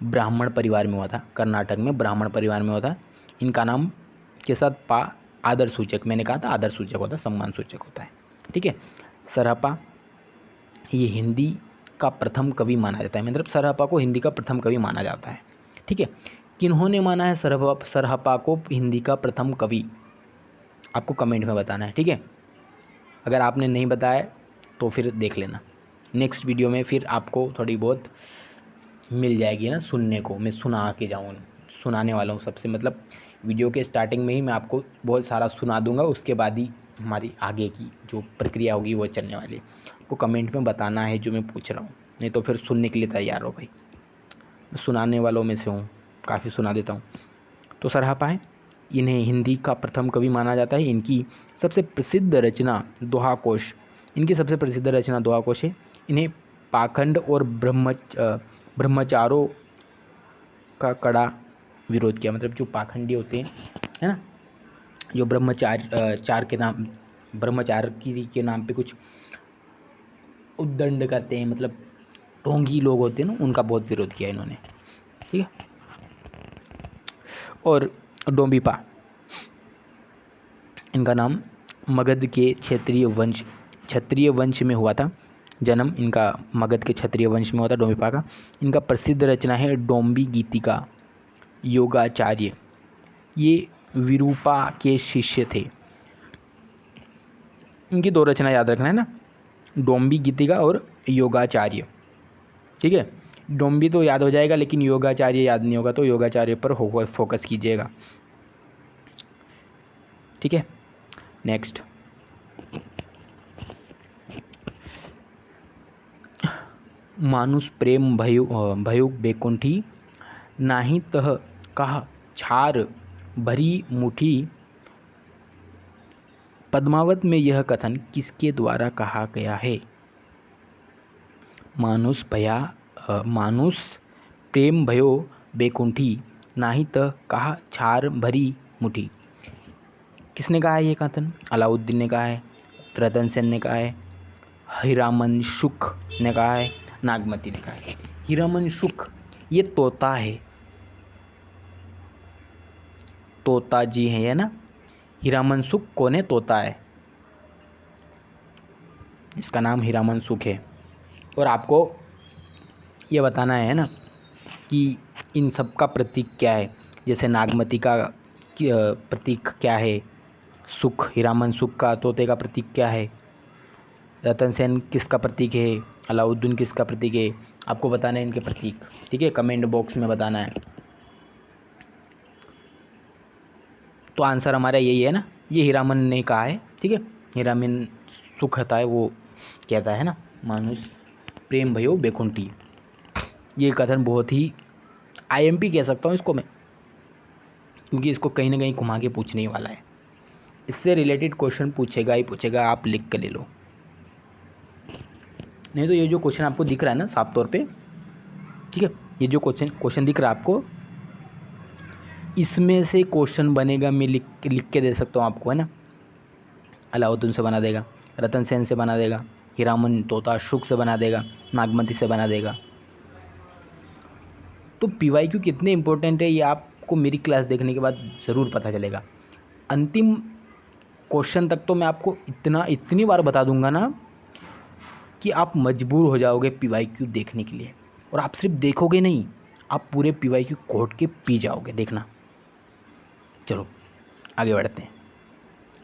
ब्राह्मण परिवार में हुआ था। कर्नाटक में ब्राह्मण परिवार में हुआ था। इनका नाम के साथ पा आदर सूचक, मैंने कहा था आदर सूचक होता है, सम्मान सूचक होता है। ठीक है, सरहप्पा ये हिंदी का प्रथम कवि माना जाता है, मतलब सरहप्पा को हिंदी का प्रथम कवि माना जाता है। ठीक है, किन्होंने माना है सरहप्पा को हिंदी का प्रथम कवि, आपको कमेंट में बताना है। ठीक है, अगर आपने नहीं बताया तो फिर देख लेना, नेक्स्ट वीडियो में फिर आपको थोड़ी बहुत मिल जाएगी ना सुनने को। मैं सुना के जाऊँ, सुनाने वाला हूँ सबसे, मतलब वीडियो के स्टार्टिंग में ही मैं आपको बहुत सारा सुना दूंगा, उसके बाद ही हमारी आगे की जो प्रक्रिया होगी वो चलने वाली है। आपको कमेंट में बताना है जो मैं पूछ रहा हूँ, नहीं तो फिर सुनने के लिए तैयार हो भाई। मैं सुनाने वालों में से हूँ, काफ़ी सुना देता हूँ। तो सरहप्पा है, इन्हें हिंदी का प्रथम कवि माना जाता है। इनकी सबसे प्रसिद्ध रचना दोहाकोश, इनकी सबसे प्रसिद्ध रचना दोहाकोश है। इन्हें पाखंड और ब्रह्मचारों का कड़ा विरोध किया, मतलब जो पाखंडी होते हैं है ना, जो ब्रह्मचार के नाम पे कुछ उद्दंड करते हैं, मतलब ढोंगी लोग होते हैं ना, उनका बहुत विरोध किया इन्होंने। ठीक है, और डोंबिपा, इनका नाम मगध के क्षत्रिय वंश में हुआ था। जन्म इनका मगध के क्षत्रिय वंश में हुआ था, डोंबिपा का। इनका प्रसिद्ध रचना है डोंबी गीतिका। योगाचार्य, ये विरूपा के शिष्य थे। इनकी दो रचना याद रखना है ना, डोंबी गीतिका और योगाचार्य। ठीक है, डोंबी तो याद हो जाएगा लेकिन योगाचार्य याद नहीं होगा, तो योगाचार्य पर फोकस कीजिएगा। ठीक है, नेक्स्ट, मानुष प्रेम भयो बेकुंठी, नाही तह कह छार भरी मुठी। पद्मावत में यह कथन किसके द्वारा कहा गया है? मानुष प्रेम भयो बेकुंठी, नाही तह कहा छार भरी मुठी। किसने कहा है ये कथन? अलाउद्दीन ने कहा है, रतन सेन ने कहा है, हीरामन शुक ने कहा है, नागमती ने कहा है। हीरामन शुक ये तोता है, तोता जी है ये ना। हीरामन शुक कौन है? तोता है, इसका नाम हीरामन शुक है। और आपको ये बताना है ना कि इन सब का प्रतीक क्या है। जैसे नागमती का प्रतीक क्या है, सुख, हीरामन शुक का तोते का प्रतीक क्या है, रतन सेन किसका प्रतीक है, अलाउद्दीन किसका प्रतीक है, आपको बताना है इनके प्रतीक। ठीक है, कमेंट बॉक्स में बताना है। तो आंसर हमारा यही है ना, ये हीरामन ने कहा है। ठीक है, हीरामन सुख होता है, वो कहता है ना, मानुष प्रेम भयो बेकुंठी। ये कथन बहुत ही आईएमपी कह सकता हूँ इसको मैं, क्योंकि इसको कहीं ना कहीं घुमा के पूछने ही वाला है। इससे रिलेटेड क्वेश्चन पूछेगा ही पूछेगा, आप लिख कर ले लो। नहीं तो ये जो क्वेश्चन आपको दिख रहा है ना साफ तौर पे, ठीक है, ये जो क्वेश्चन दिख रहा है आपको, इसमें से क्वेश्चन बनेगा, मैं लिख के दे सकता हूँ आपको, है ना। अलाउद्दीन से बना देगा, रतन सेन से बना देगा, हीरामन तोता शुक से बना देगा, नागमती से बना देगा। तो पीवाईक्यू कितने इंपॉर्टेंट है ये आपको मेरी क्लास देखने के बाद ज़रूर पता चलेगा। अंतिम क्वेश्चन तक तो मैं आपको इतनी बार बता दूंगा ना कि आप मजबूर हो जाओगे पीवाईक्यू देखने के लिए। और आप सिर्फ देखोगे नहीं, आप पूरे पीवाईक्यू कोड के पी जाओगे, देखना। चलो आगे बढ़ते हैं,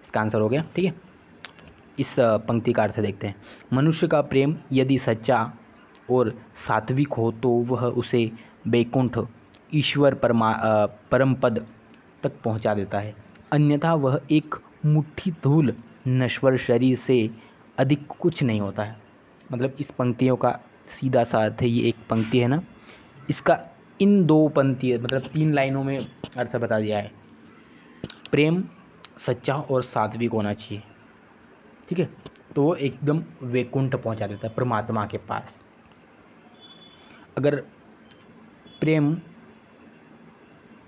इसका आंसर हो गया। ठीक है, इस पंक्ति का अर्थ देखते हैं। मनुष्य का प्रेम यदि सच्चा और सात्विक हो तो वह उसे बैकुंठ ईश्वर परम पद तक पहुंचा देता है, अन्यथा वह एक मुट्ठी धूल नश्वर शरीर से अधिक कुछ नहीं होता है। मतलब इस पंक्तियों का सीधा सा अर्थ है, ये एक पंक्ति है ना, इसका इन दो पंक्ति मतलब 3 लाइनों में अर्थ बता दिया है। प्रेम सच्चा और सात्विक होना चाहिए, ठीक है, तो वो एकदम वैकुंठ पहुंचा देता है, परमात्मा के पास। अगर प्रेम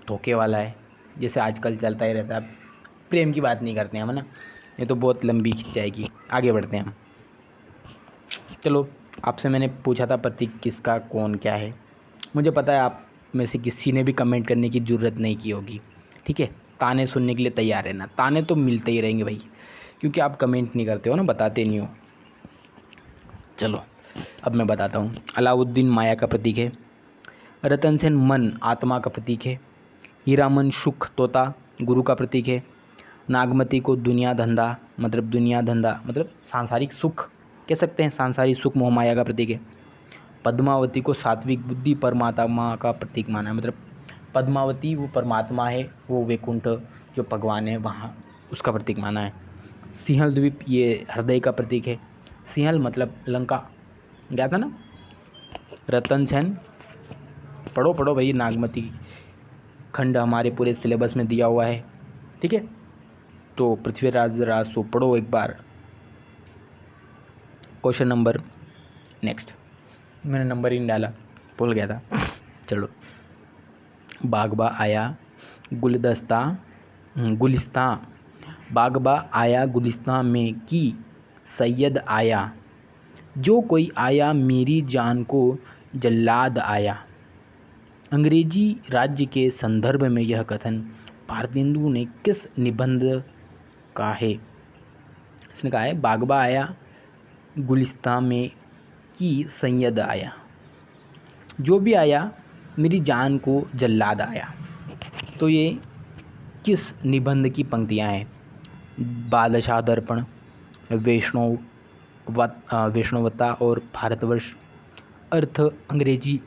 धोखे वाला है, जैसे आजकल चलता ही रहता है, प्रेम की बात नहीं करते हैं हम ना, ये तो बहुत लंबी खिंच जाएगी। आगे बढ़ते हैं हम। चलो, आपसे मैंने पूछा था प्रतीक किसका कौन क्या है, मुझे पता है आप में से किसी ने भी कमेंट करने की ज़रूरत नहीं की होगी। ठीक है, ताने सुनने के लिए तैयार रहना, ताने तो मिलते ही रहेंगे भाई, क्योंकि आप कमेंट नहीं करते हो ना, बताते नहीं हो। चलो अब मैं बताता हूँ। अलाउद्दीन माया का प्रतीक है, रतन सेन मन आत्मा का प्रतीक है, हीरामन सुख तोता गुरु का प्रतीक है, नागमती को दुनिया धंधा मतलब सांसारिक सुख कह सकते हैं, सांसारिक सुख मोह माया का प्रतीक है, पद्मावती को सात्विक बुद्धि परमात्मा का प्रतीक माना है। मतलब पद्मावती वो परमात्मा है, वो वैकुंठ जो भगवान है वहाँ उसका प्रतीक माना है। सिंहल द्वीप ये हृदय का प्रतीक है, सिंहल मतलब लंका गया था ना। रतन सेन पढ़ो भाई, नागमती खंड हमारे पूरे सिलेबस में दिया हुआ है। ठीक है, तो पृथ्वीराज रासो पढ़ो एक बार। क्वेश्चन नंबर नेक्स्ट, मैंने नंबर ही नहीं डाला, भूल गया था। चलो, बागबा आया गुलिस्तां बागबा आया गुलिस्तां में कि सैयद आया, जो कोई आया मेरी जान को जल्लाद आया। अंग्रेजी राज्य के संदर्भ में यह कथन भारतेंदु ने किस निबंध का है? इसने कहा है बागबा आया गुलिस्तां में कि सैयद आया, जो भी आया मेरी जान को जल्लाद आया। तो ये किस निबंध की पंक्तियां हैं? बादशाह दर्पण, वैष्णवता और भारतवर्ष, अर्थ अंग्रेजी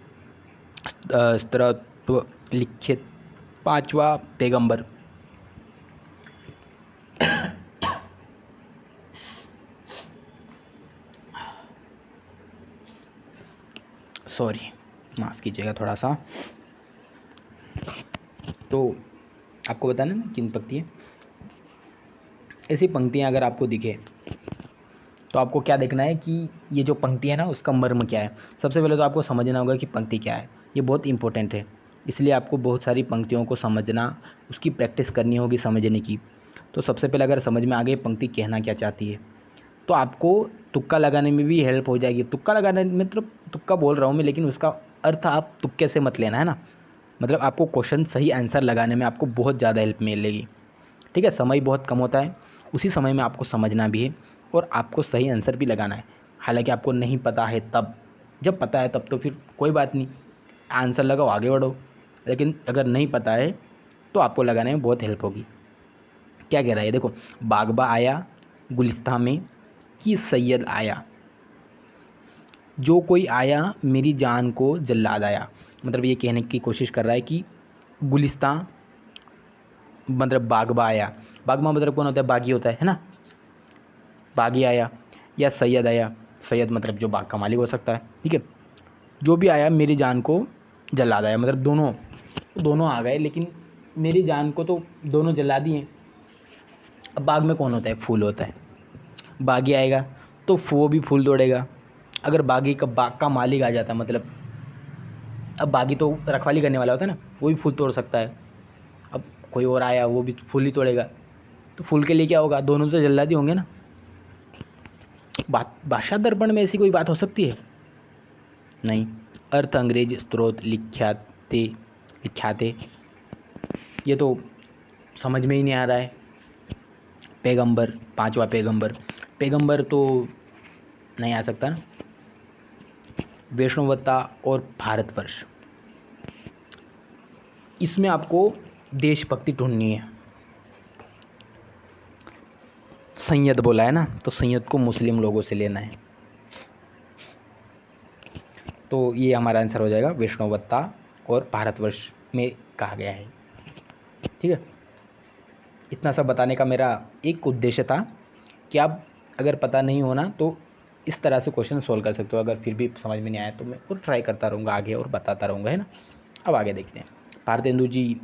स्त्रत्व, लिखित, पांचवा पैगंबर। सॉरी, माफ़ कीजिएगा थोड़ा सा। तो आपको बताना ना किन पंक्तियाँ, ऐसी पंक्तियाँ अगर आपको दिखे तो आपको क्या देखना है कि ये जो पंक्ति है ना उसका मर्म क्या है। सबसे पहले तो आपको समझना होगा कि पंक्ति क्या है, ये बहुत इंपॉर्टेंट है। इसलिए आपको बहुत सारी पंक्तियों को समझना, उसकी प्रैक्टिस करनी होगी समझने की। तो सबसे पहले अगर समझ में आ गई पंक्ति कहना क्या चाहती है तो आपको तुक्का लगाने में भी हेल्प हो जाएगी। तुक्का लगाने में मतलब तुक्का बोल रहा हूँ मैं, लेकिन उसका अर्थ आप तुक्के से मत लेना, है ना। मतलब आपको क्वेश्चन सही आंसर लगाने में आपको बहुत ज़्यादा हेल्प मिलेगी। ठीक है, समय बहुत कम होता है, उसी समय में आपको समझना भी है और आपको सही आंसर भी लगाना है। हालांकि आपको नहीं पता है तब, जब पता है तब तो फिर कोई बात नहीं, आंसर लगाओ आगे बढ़ो। लेकिन अगर नहीं पता है तो आपको लगाने में बहुत हेल्प होगी। क्या कह रहा है देखो, बागबा आया गुलिस्तां में कि सैयद आया, जो कोई आया मेरी जान को जल्लाद आया। मतलब ये कहने की कोशिश कर रहा है कि गुलिस्तां मतलब बागबा आया। बागबा मतलब कौन होता है, बागी होता है ना। बागी आया या सैयद आया, सैयद मतलब जो बाग का मालिक हो सकता है। ठीक है, जो भी आया मेरी जान को जल्लाद आया, मतलब दोनों आ गए, लेकिन मेरी जान को तो दोनों जला दिए। अब बाग में कौन होता है, फूल होता है। बागी आएगा तो वो भी फूल तोड़ेगा। अगर बागी का बाग का मालिक आ जाता, मतलब अब बागी तो रखवाली करने वाला होता है ना, वो भी फूल तोड़ सकता है। अब कोई और आया वो भी फूल ही तोड़ेगा, तो फूल के लिए क्या होगा, दोनों तो जल्लादी होंगे ना। भाषा दर्पण में ऐसी कोई बात हो सकती है नहीं। अर्थ अंग्रेज स्त्रोत लिख्याते ये तो समझ में ही नहीं आ रहा है। पैगंबर, पांचवा पैगंबर तो नहीं आ सकता ना। वैष्णवता और भारतवर्ष, इसमें आपको देशभक्ति ढूंढनी है। सैयद बोला है ना, तो सैयद को मुस्लिम लोगों से लेना है। तो ये हमारा आंसर हो जाएगा, वैष्णवता और भारतवर्ष में कहा गया है। ठीक है, इतना सब बताने का मेरा एक उद्देश्य था कि आप अगर पता नहीं होना तो इस तरह से क्वेश्चन सोल्व कर सकते हो। अगर फिर भी समझ में नहीं आया तो मैं और ट्राई करता रहूँगा आगे और बताता रहूँगा, है ना। अब आगे देखते हैं। भारतेंदु जी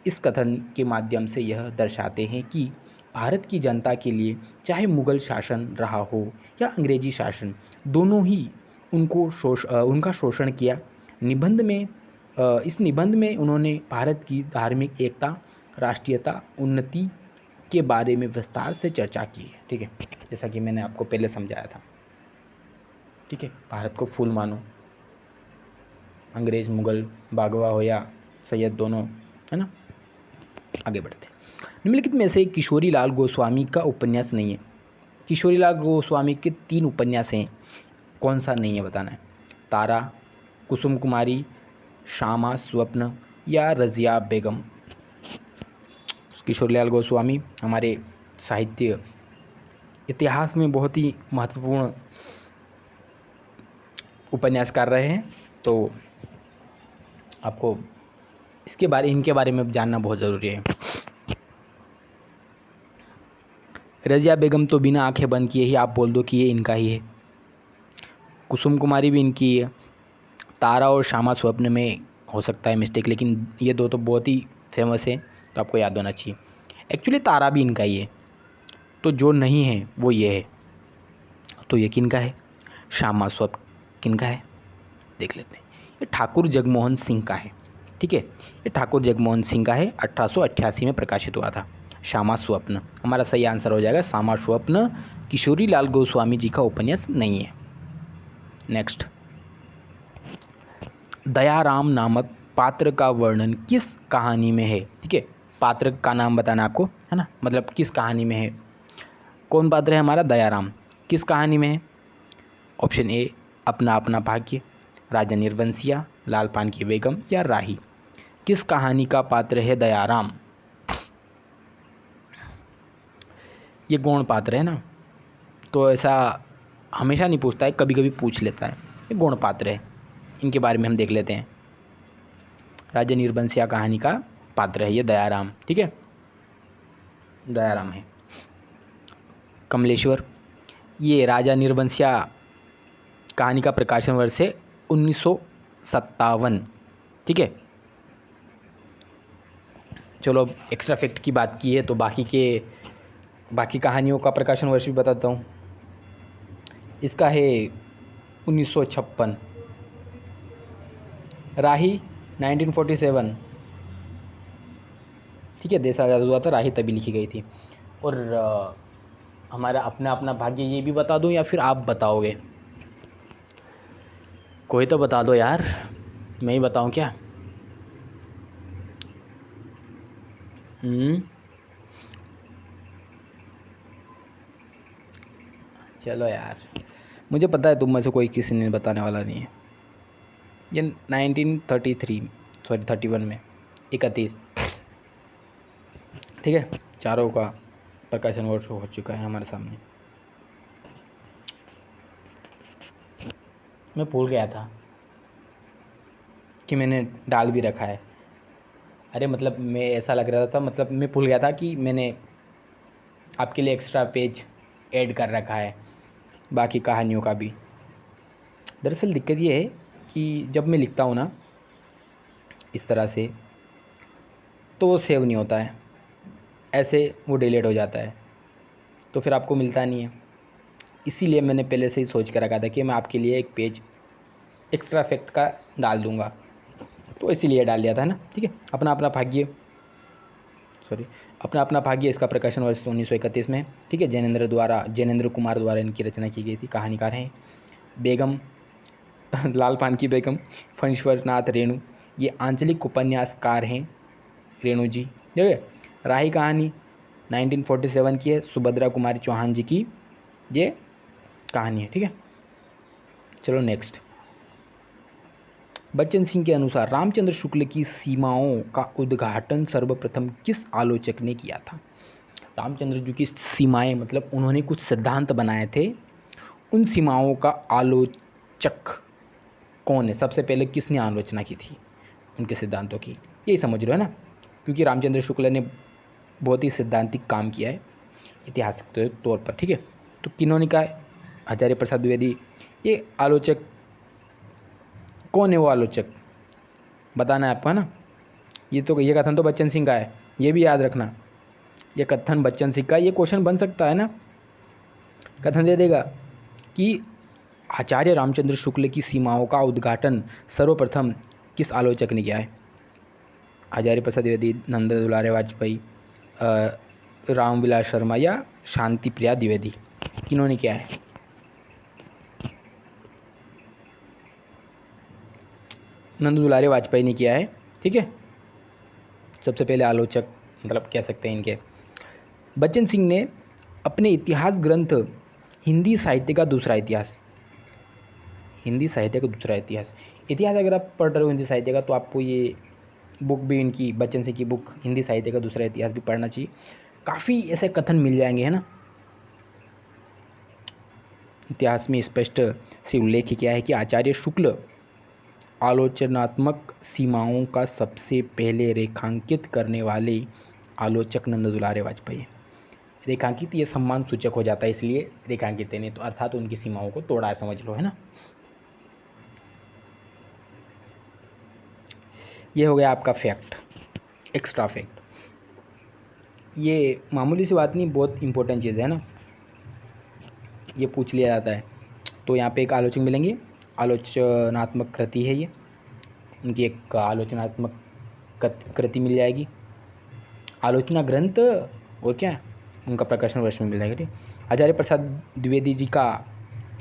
इस कथन के माध्यम से यह दर्शाते हैं कि भारत की जनता के लिए चाहे मुगल शासन रहा हो या अंग्रेजी शासन, दोनों ही उनका शोषण किया। इस निबंध में उन्होंने भारत की धार्मिक एकता, राष्ट्रीयता, उन्नति के बारे में विस्तार से चर्चा की है। ठीक है, जैसा कि मैंने आपको पहले समझाया था। ठीक है, भारत को फूल मानो, अंग्रेज मुगल बागवा हो या सैयद, दोनों, है ना। आगे बढ़ते हैं। निम्नलिखित में से किशोरी लाल गोस्वामी का उपन्यास नहीं है। किशोरी लाल गोस्वामी के 3 उपन्यास हैं, कौन सा नहीं है बताना है। तारा, कुसुम कुमारी, श्यामा स्वप्न या रजिया बेगम। किशोरीलाल गोस्वामी हमारे साहित्य इतिहास में बहुत ही महत्वपूर्ण उपन्यासकार रहे हैं, तो आपको इनके बारे में जानना बहुत ज़रूरी है। रजिया बेगम तो बिना आंखें बंद किए ही आप बोल दो कि ये इनका ही है। कुसुम कुमारी भी इनकी है। तारा और श्यामा स्वप्न में हो सकता है मिस्टेक, लेकिन ये दो तो बहुत ही फेमस है, तो आपको याद होना चाहिए। एक्चुअली तारा भी इनका ही है, तो जो नहीं है वो ये है। तो ये किनका है, श्यामा स्वप्न किनका है, देख लेते हैं। ये ठाकुर जगमोहन सिंह का है। ठीक है, ये ठाकुर जगमोहन सिंह का है, 1888 में प्रकाशित हुआ था। श्यामा स्वप्न हमारा सही आंसर हो जाएगा। श्यामा स्वप्न किशोरी लाल गोस्वामी जी का उपन्यास नहीं है। नेक्स्ट, दयाराम नामक पात्र का वर्णन किस कहानी में है। ठीक है, पात्र का नाम बताना आपको, है ना, मतलब किस कहानी में है। कौन पात्र है हमारा, दयाराम, किस कहानी में है। ऑप्शन ए अपना अपना भाग्य, राजा निर्वंशिया, लाल पान की बेगम या राही। किस कहानी का पात्र है दयाराम। ये गौण पात्र है ना, तो ऐसा हमेशा नहीं पूछता है, कभी कभी पूछ लेता है। ये गौण पात्र है, इनके बारे में हम देख लेते हैं। राजा निर्वंशिया कहानी का पात्र है ये दयाराम। ठीक है, दयाराम है। कमलेश्वर, ये राजा निर्वंशिया कहानी का प्रकाशन वर्ष है 1957। ठीक है, चलो अब एक्स्ट्रा फैक्ट की बात की है तो बाकी कहानियों का प्रकाशन वर्ष भी बताता हूँ। इसका है 1956, राही 1947, ठीक है, देश आज़ाद हुआ था, राही तभी लिखी गई थी। और हमारा अपना अपना भाग्य ये भी बता दूं या फिर आप बताओगे? कोई तो बता दो यार, मैं ही बताऊं क्या? चलो यार, मुझे पता है तुम में से कोई किसी ने बताने वाला नहीं है। ये 1933 सॉरी 31 में 31, ठीक है, चारों का प्रकाशन वर्ष हो चुका है हमारे सामने। मैं भूल गया था कि मैंने डाल भी रखा है। अरे मतलब मैं ऐसा लग रहा था, मतलब मैं भूल गया था कि मैंने आपके लिए एक्स्ट्रा पेज ऐड कर रखा है बाकी कहानियों का भी। दरअसल दिक्कत ये है कि जब मैं लिखता हूँ ना इस तरह से, तो वो सेव नहीं होता है, ऐसे वो डिलीट हो जाता है, तो फिर आपको मिलता नहीं है। इसीलिए मैंने पहले से ही सोच कर रखा था कि मैं आपके लिए एक पेज एक्स्ट्रा फैक्ट का डाल दूंगा, तो इसीलिए डाल दिया था ना। ठीक है, अपना अपना भाग्य, सॉरी, अपना अपना भाग्य, इसका प्रकाशन वर्ष 1931 में है। ठीक है, जैनेंद्र कुमार द्वारा इनकी रचना की गई थी। कहानीकार हैं बेगम लाल पान की बेगम फणीश्वर नाथ रेणु, ये आंचलिक उपन्यासकार हैं रेणु जी। ठीक है, राही कहानी 1947 की है, सुभद्रा कुमारी चौहान जी की ये कहानी है। ठीक है, चलो नेक्स्ट। बच्चन सिंह के अनुसार रामचंद्र शुक्ल की सीमाओं का उद्घाटन सर्वप्रथम किस आलोचक ने किया था? रामचंद्र जी की सीमाएं मतलब उन्होंने कुछ सिद्धांत बनाए थे, उन सीमाओं का आलोचक कौन है? सबसे पहले किसने आलोचना की थी उनके सिद्धांतों की? यही समझ रहे हो ना, क्योंकि रामचंद्र शुक्ल ने बहुत ही सिद्धांतिक काम किया है ऐतिहासिक तौर पर। ठीक है, तो किन्होंने कहा? आचार्य प्रसाद द्विवेदी। ये आलोचक कौन है? वो आलोचक बताना है आपको, है ना। ये कथन तो बच्चन सिंह का है, ये भी याद रखना। ये कथन बच्चन सिंह का, ये क्वेश्चन बन सकता है ना, कथन दे देगा कि आचार्य रामचंद्र शुक्ल की सीमाओं का उद्घाटन सर्वप्रथम किस आलोचक ने किया है? आचार्य प्रसाद द्विवेदी, नंद दुलारे वाजपेयी, रामविलास शर्मा या शांति प्रिया द्विवेदी? किन्होंने किया है? नंद दुलारे वाजपेयी ने किया है। ठीक है, सबसे पहले आलोचक मतलब कह सकते हैं इनके। बच्चन सिंह ने अपने इतिहास ग्रंथ हिंदी साहित्य का दूसरा इतिहास, हिंदी साहित्य का दूसरा इतिहास, इतिहास अगर आप पढ़ रहे हो हिंदी साहित्य का, तो आपको ये बुक भी इनकी, बच्चन सिंह की बुक हिंदी साहित्य का दूसरा इतिहास भी पढ़ना चाहिए। काफ़ी ऐसे कथन मिल जाएंगे, है ना। इतिहास में स्पष्ट से उल्लेख किया है कि आचार्य शुक्ल आलोचनात्मक सीमाओं का सबसे पहले रेखांकित करने वाले आलोचक नंद दुलारे वाजपेयी। रेखांकित ये सम्मान सूचक हो जाता है, इसलिए रेखांकित है, नहीं तो अर्थात उनकी सीमाओं को तोड़ा है, समझ लो, है ना। ये हो गया आपका फैक्ट, एक्स्ट्रा फैक्ट। ये मामूली सी बात नहीं, बहुत इंपॉर्टेंट चीज़ है ना, ये पूछ लिया जाता है। तो यहाँ पे एक आलोचक मिलेंगे, आलोचनात्मक कृति है ये, उनकी एक आलोचनात्मक कृति मिल जाएगी, आलोचना ग्रंथ, और क्या उनका प्रकाशन वर्ष में मिल जाएगा। ठीक, आचार्य प्रसाद द्विवेदी जी का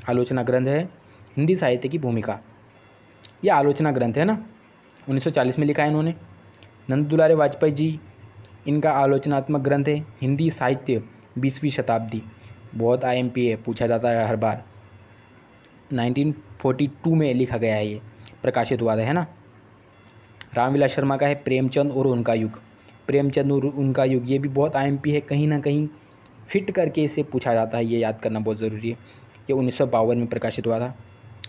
आलोचना ग्रंथ है हिंदी साहित्य की भूमिका, यह आलोचना ग्रंथ है ना, 1940 में लिखा है इन्होंने। नंद दुलारे वाजपेयी जी, इनका आलोचनात्मक ग्रंथ है हिंदी साहित्य 20वीं शताब्दी, बहुत IMP है, पूछा जाता है हर बार। 1942 में लिखा गया है, ये प्रकाशित हुआ था, है ना। रामविलास शर्मा का है प्रेमचंद और उनका युग, प्रेमचंद और उनका युग, ये भी बहुत IMP है, कहीं ना कहीं फिट करके इसे पूछा जाता है, ये याद करना बहुत ज़रूरी है। ये 1952 में प्रकाशित हुआ था।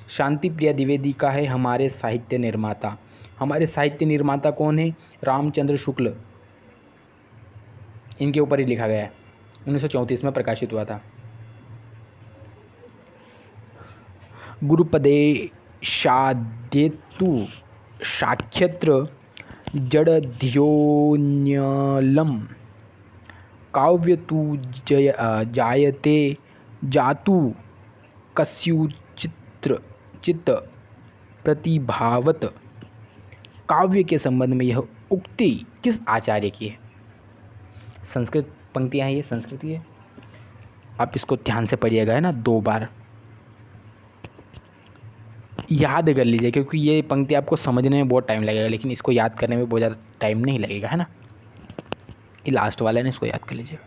शांति प्रिया द्विवेदी का है हमारे साहित्य निर्माता, हमारे साहित्य निर्माता कौन है? रामचंद्र शुक्ल, इनके ऊपर ही लिखा गया है, 1934 में प्रकाशित हुआ था। गुरुपदेशादेतु साक्षत्र जड़ध्योन्यलम काव्य तु जायते जातु कस्युचित्र चित्त प्रतिभावत। काव्य के संबंध में यह उक्ति किस आचार्य की है? संस्कृत पंक्तियाँ हैं, ये संस्कृत की है। आप इसको ध्यान से पढ़िएगा, है ना, 2 बार याद कर लीजिए, क्योंकि ये पंक्ति आपको समझने में बहुत टाइम लगेगा, लेकिन इसको याद करने में बहुत ज़्यादा टाइम नहीं लगेगा, है ना। ये लास्ट वाला है ना, इसको याद कर लीजिएगा।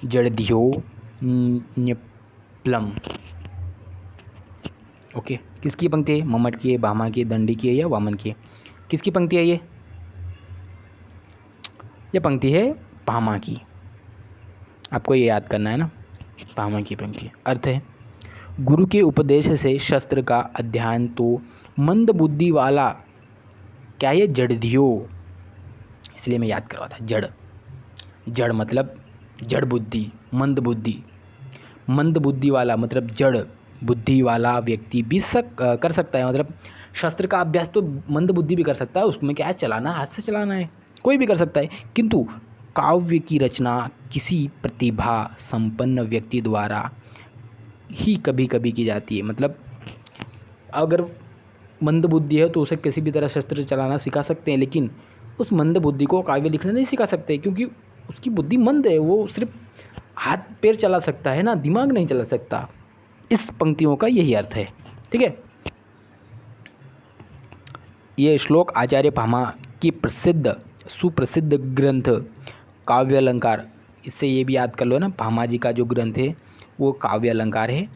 जड़धियो न्यप्लम। ओके, किसकी पंक्ति है? मम्मट की है, भामा की है, दंडी की है या वामन की है? किसकी पंक्ति है ये पंक्ति है भामा की। आपको ये याद करना है ना, भामा की पंक्ति। अर्थ है, गुरु के उपदेश से शस्त्र का अध्ययन तो मंद बुद्धि वाला, क्या ये जड़धियो, इसलिए मैं याद करवा था। जड़ मतलब जड़ बुद्धि, मंद बुद्धि वाला मतलब जड़ बुद्धि वाला व्यक्ति भी कर सकता है। मतलब शस्त्र का अभ्यास तो मंद बुद्धि भी कर सकता है, उसमें क्या है, चलाना, हाथ से चलाना है, कोई भी कर सकता है। किंतु काव्य की रचना किसी प्रतिभा संपन्न व्यक्ति द्वारा ही कभी कभी की जाती है। मतलब अगर मंद बुद्धि है तो उसे किसी भी तरह शस्त्र चलाना सिखा सकते हैं, लेकिन उस मंद बुद्धि को काव्य लिखना नहीं सिखा सकते, क्योंकि उसकी बुद्धि मंद है, वो सिर्फ हाथ पैर चला सकता है ना, दिमाग नहीं चला सकता। इस पंक्तियों का यही अर्थ है, ठीक है। ये श्लोक आचार्य भामा की सुप्रसिद्ध ग्रंथ काव्य अलंकार, इससे ये भी याद कर लो ना, भामा जी का जो ग्रंथ है वो काव्य अलंकार है।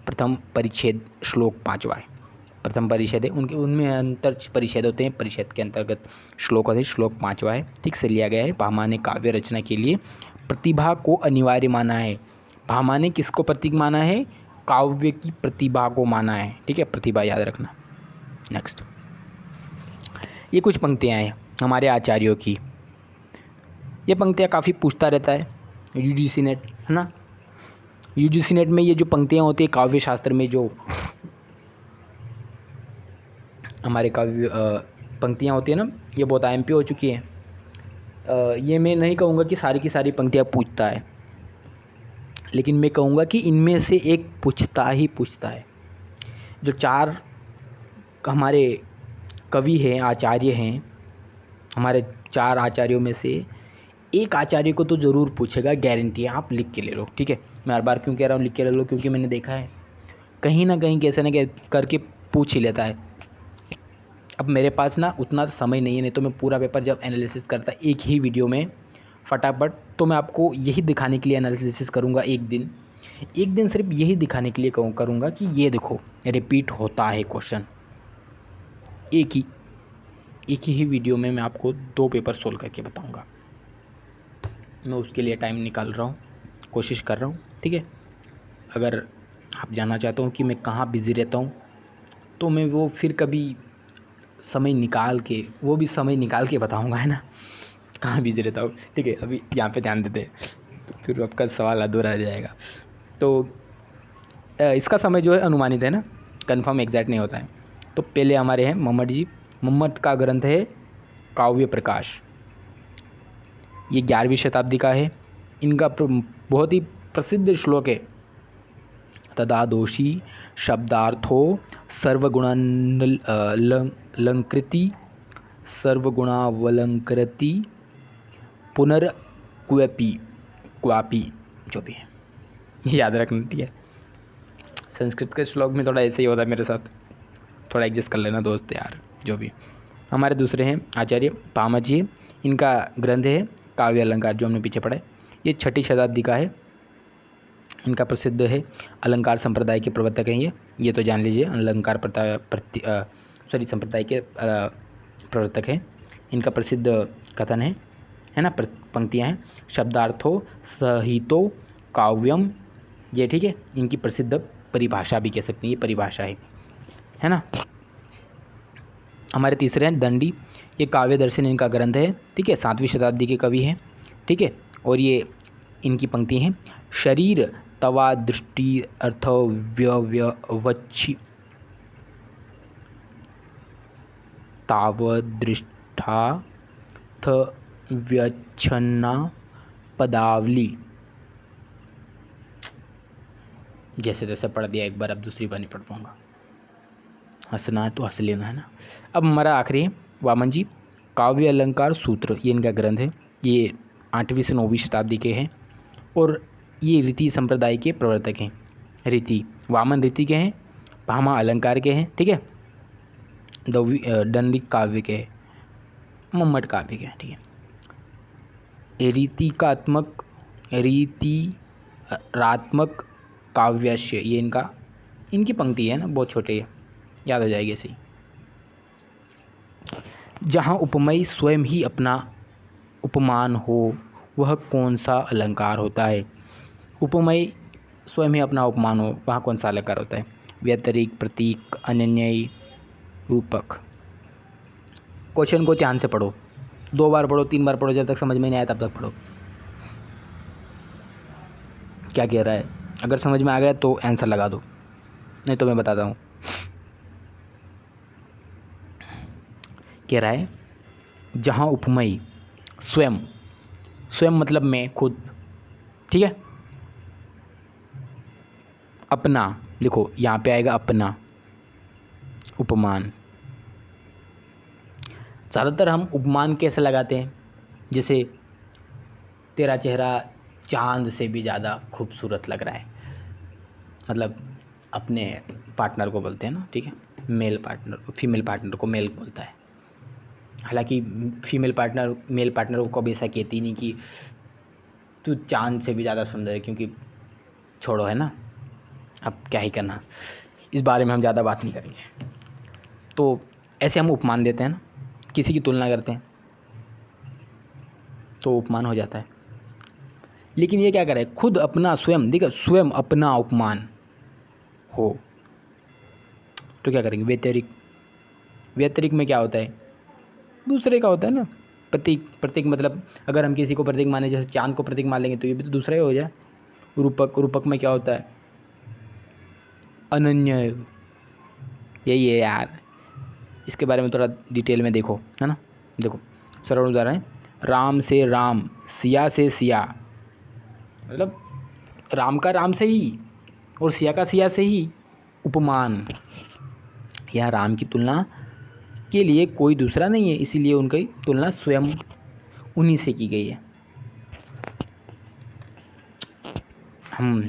प्रथम परिच्छेद श्लोक 5वां है, प्रथम परिच्छेद है, उनमें अंतर परिच्छेद होते हैं, परिच्छेद के अंतर्गत श्लोक होते हैं। श्लोक 5वां है, ठीक से लिया गया है। भामा ने काव्य रचना के लिए प्रतिभा को अनिवार्य माना है। भामा ने किसको प्रतीक माना है? काव्य की प्रतिभा को माना है, ठीक है, प्रतिभा याद रखना। नेक्स्ट, ये कुछ पंक्तियां हैं हमारे आचार्यों की। ये पंक्तियां काफ़ी पूछता रहता है यूजीसी नेट, है ना। यूजीसी नेट में ये जो पंक्तियां होती है काव्य शास्त्र में, जो हमारे काव्य पंक्तियां होती है ना, ये बहुत IMP हो चुकी है। ये मैं नहीं कहूँगा कि सारी की सारी पंक्तियां पूछता है, लेकिन मैं कहूँगा कि इनमें से एक पूछता है। जो 4 हमारे कवि हैं, आचार्य हैं, हमारे 4 आचार्यों में से एक आचार्य को तो ज़रूर पूछेगा, गारंटी है। आप लिख के ले लो, ठीक है। मैं हर बार क्यों कह रहा हूँ लिख के ले लो, क्योंकि मैंने देखा है कहीं ना कहीं कैसे ना करके पूछ ही लेता है। अब मेरे पास ना उतना समय नहीं है, नहीं तो मैं पूरा पेपर जब एनालिसिस करता एक ही वीडियो में फटाफट, तो मैं आपको यही दिखाने के लिए एनालिसिस करूँगा। एक दिन सिर्फ यही दिखाने के लिए करूँगा कि ये देखो रिपीट होता है क्वेश्चन। एक ही वीडियो में मैं आपको 2 पेपर सोल्व करके बताऊँगा। मैं उसके लिए टाइम निकाल रहा हूँ, कोशिश कर रहा हूँ, ठीक है। अगर आप जानना चाहते हो कि मैं कहाँ बिज़ी रहता हूँ, तो मैं वो फिर कभी समय निकाल के बताऊँगा, है ना, कहाँ बिज़ी रहता हूँ, ठीक है। अभी यहाँ पे ध्यान देते, फिर आपका सवाल अधूरा रह जाएगा। तो इसका समय जो है अनुमानित है ना, कंफर्म एग्जैक्ट नहीं होता है। तो पहले हमारे हैं मम्मट जी। मम्मट का ग्रंथ है काव्य प्रकाश, ये 11वीं शताब्दी का है। इनका बहुत ही प्रसिद्ध श्लोक है, तदा दोषी शब्दार्थो सर्वगुणावलंकृति क्वापी, जो भी है ये याद रखना, ठीक है। संस्कृत के श्लोक में थोड़ा ऐसे ही होता है मेरे साथ, थोड़ा एडजस्ट कर लेना दोस्त यार। जो भी हमारे दूसरे हैं आचार्य भामा जी, इनका ग्रंथ है काव्य अलंकार, जो हमने पीछे पढ़ा है। ये 6ठी शताब्दी का है। इनका प्रसिद्ध है, अलंकार संप्रदाय के प्रवर्तक हैं ये तो जान लीजिए। अलंकार संप्रदाय के प्रवर्तक हैं। इनका प्रसिद्ध कथन है ना, पंक्तियां हैं, शब्दार्थो सहितो काव्यम, ये ठीक है। इनकी प्रसिद्ध परिभाषा भी कह सकते हैं, ये परिभाषा है ना। हमारे तीसरे हैं दंडी, ये काव्य दर्शन इनका ग्रंथ है, ठीक है। 7वीं शताब्दी के कवि हैं, ठीक है। और ये इनकी पंक्ति हैं, शरीर तवा दृष्टि अर्थ व्यवच्छि तावदृष्टाथ व्यच्छन्ना पदावली। जैसे तैसे पढ़ दिया एक बार, अब दूसरी बार नहीं पढ़ पाऊंगा। हंसना है तो हंस लेना, है ना। अब हमारा आखिरी है वामन जी, काव्य अलंकार सूत्र, ये इनका ग्रंथ है। ये 8वीं से 9वीं शताब्दी के हैं और ये रीति संप्रदाय के प्रवर्तक हैं। रीति वामन रीति के हैं, भामा अलंकार के हैं, ठीक है, दंडिक काव्य के हैं, मम्मट काव्य के हैं, ठीक है। रीतिरात्मक काव्याश्य, ये इनकी पंक्ति है ना, बहुत छोटे है, याद हो जाएगी ऐसे ही। जहाँ उपमेय स्वयं ही अपना उपमान हो, वह कौन सा अलंकार होता है? उपमेय स्वयं ही अपना उपमान हो, वहाँ कौन सा अलंकार होता है? व्यतिरिक्त, प्रतीक, अनन्य, रूपक। क्वेश्चन को ध्यान से पढ़ो, 2 बार पढ़ो, 3 बार पढ़ो, जब तक समझ में नहीं आया तब तक पढ़ो क्या कह रहा है। अगर समझ में आ गया तो आंसर लगा दो, नहीं तो मैं बताता हूँ। कह रहा है जहाँ उपमेय स्वयं, स्वयं मतलब मैं, खुद, ठीक है, अपना, देखो यहाँ पे आएगा अपना उपमान। ज़्यादातर हम उपमान कैसे लगाते हैं? जैसे तेरा चेहरा चांद से भी ज़्यादा खूबसूरत लग रहा है, मतलब अपने पार्टनर को बोलते हैं ना, ठीक है, मेल पार्टनर, फीमेल पार्टनर को मेल बोलता है। हालांकि फीमेल पार्टनर मेल पार्टनर को कभी ऐसा कहती नहीं कि तू चांद से भी ज़्यादा सुंदर है, क्योंकि छोड़ो, है ना, अब क्या ही करना, इस बारे में हम ज़्यादा बात नहीं करेंगे। तो ऐसे हम उपमान देते हैं ना, किसी की तुलना करते हैं तो उपमान हो जाता है। लेकिन ये क्या करे, खुद अपना स्वयं, देखो स्वयं अपना उपमान हो तो क्या करेंगे? व्यतिरिक्त। व्यतिरिक्त में क्या होता है? दूसरे का होता है ना। प्रतीक, प्रतीक मतलब अगर हम किसी को प्रतीक माने, जैसे चांद को प्रतीक मान लेंगे तो ये भी तो दूसरा ही हो जाए। रूपक, रूपक में क्या होता है? अनन्य, यही है यार, इसके बारे में थोड़ा डिटेल में देखो, है ना। देखो सरल उदाहरण है, राम से राम, सिया से सिया, मतलब राम का राम से ही और सिया का सिया से ही उपमान। यह राम की तुलना के लिए कोई दूसरा नहीं है, इसीलिए उनकी तुलना स्वयं उन्हीं से की गई है। हम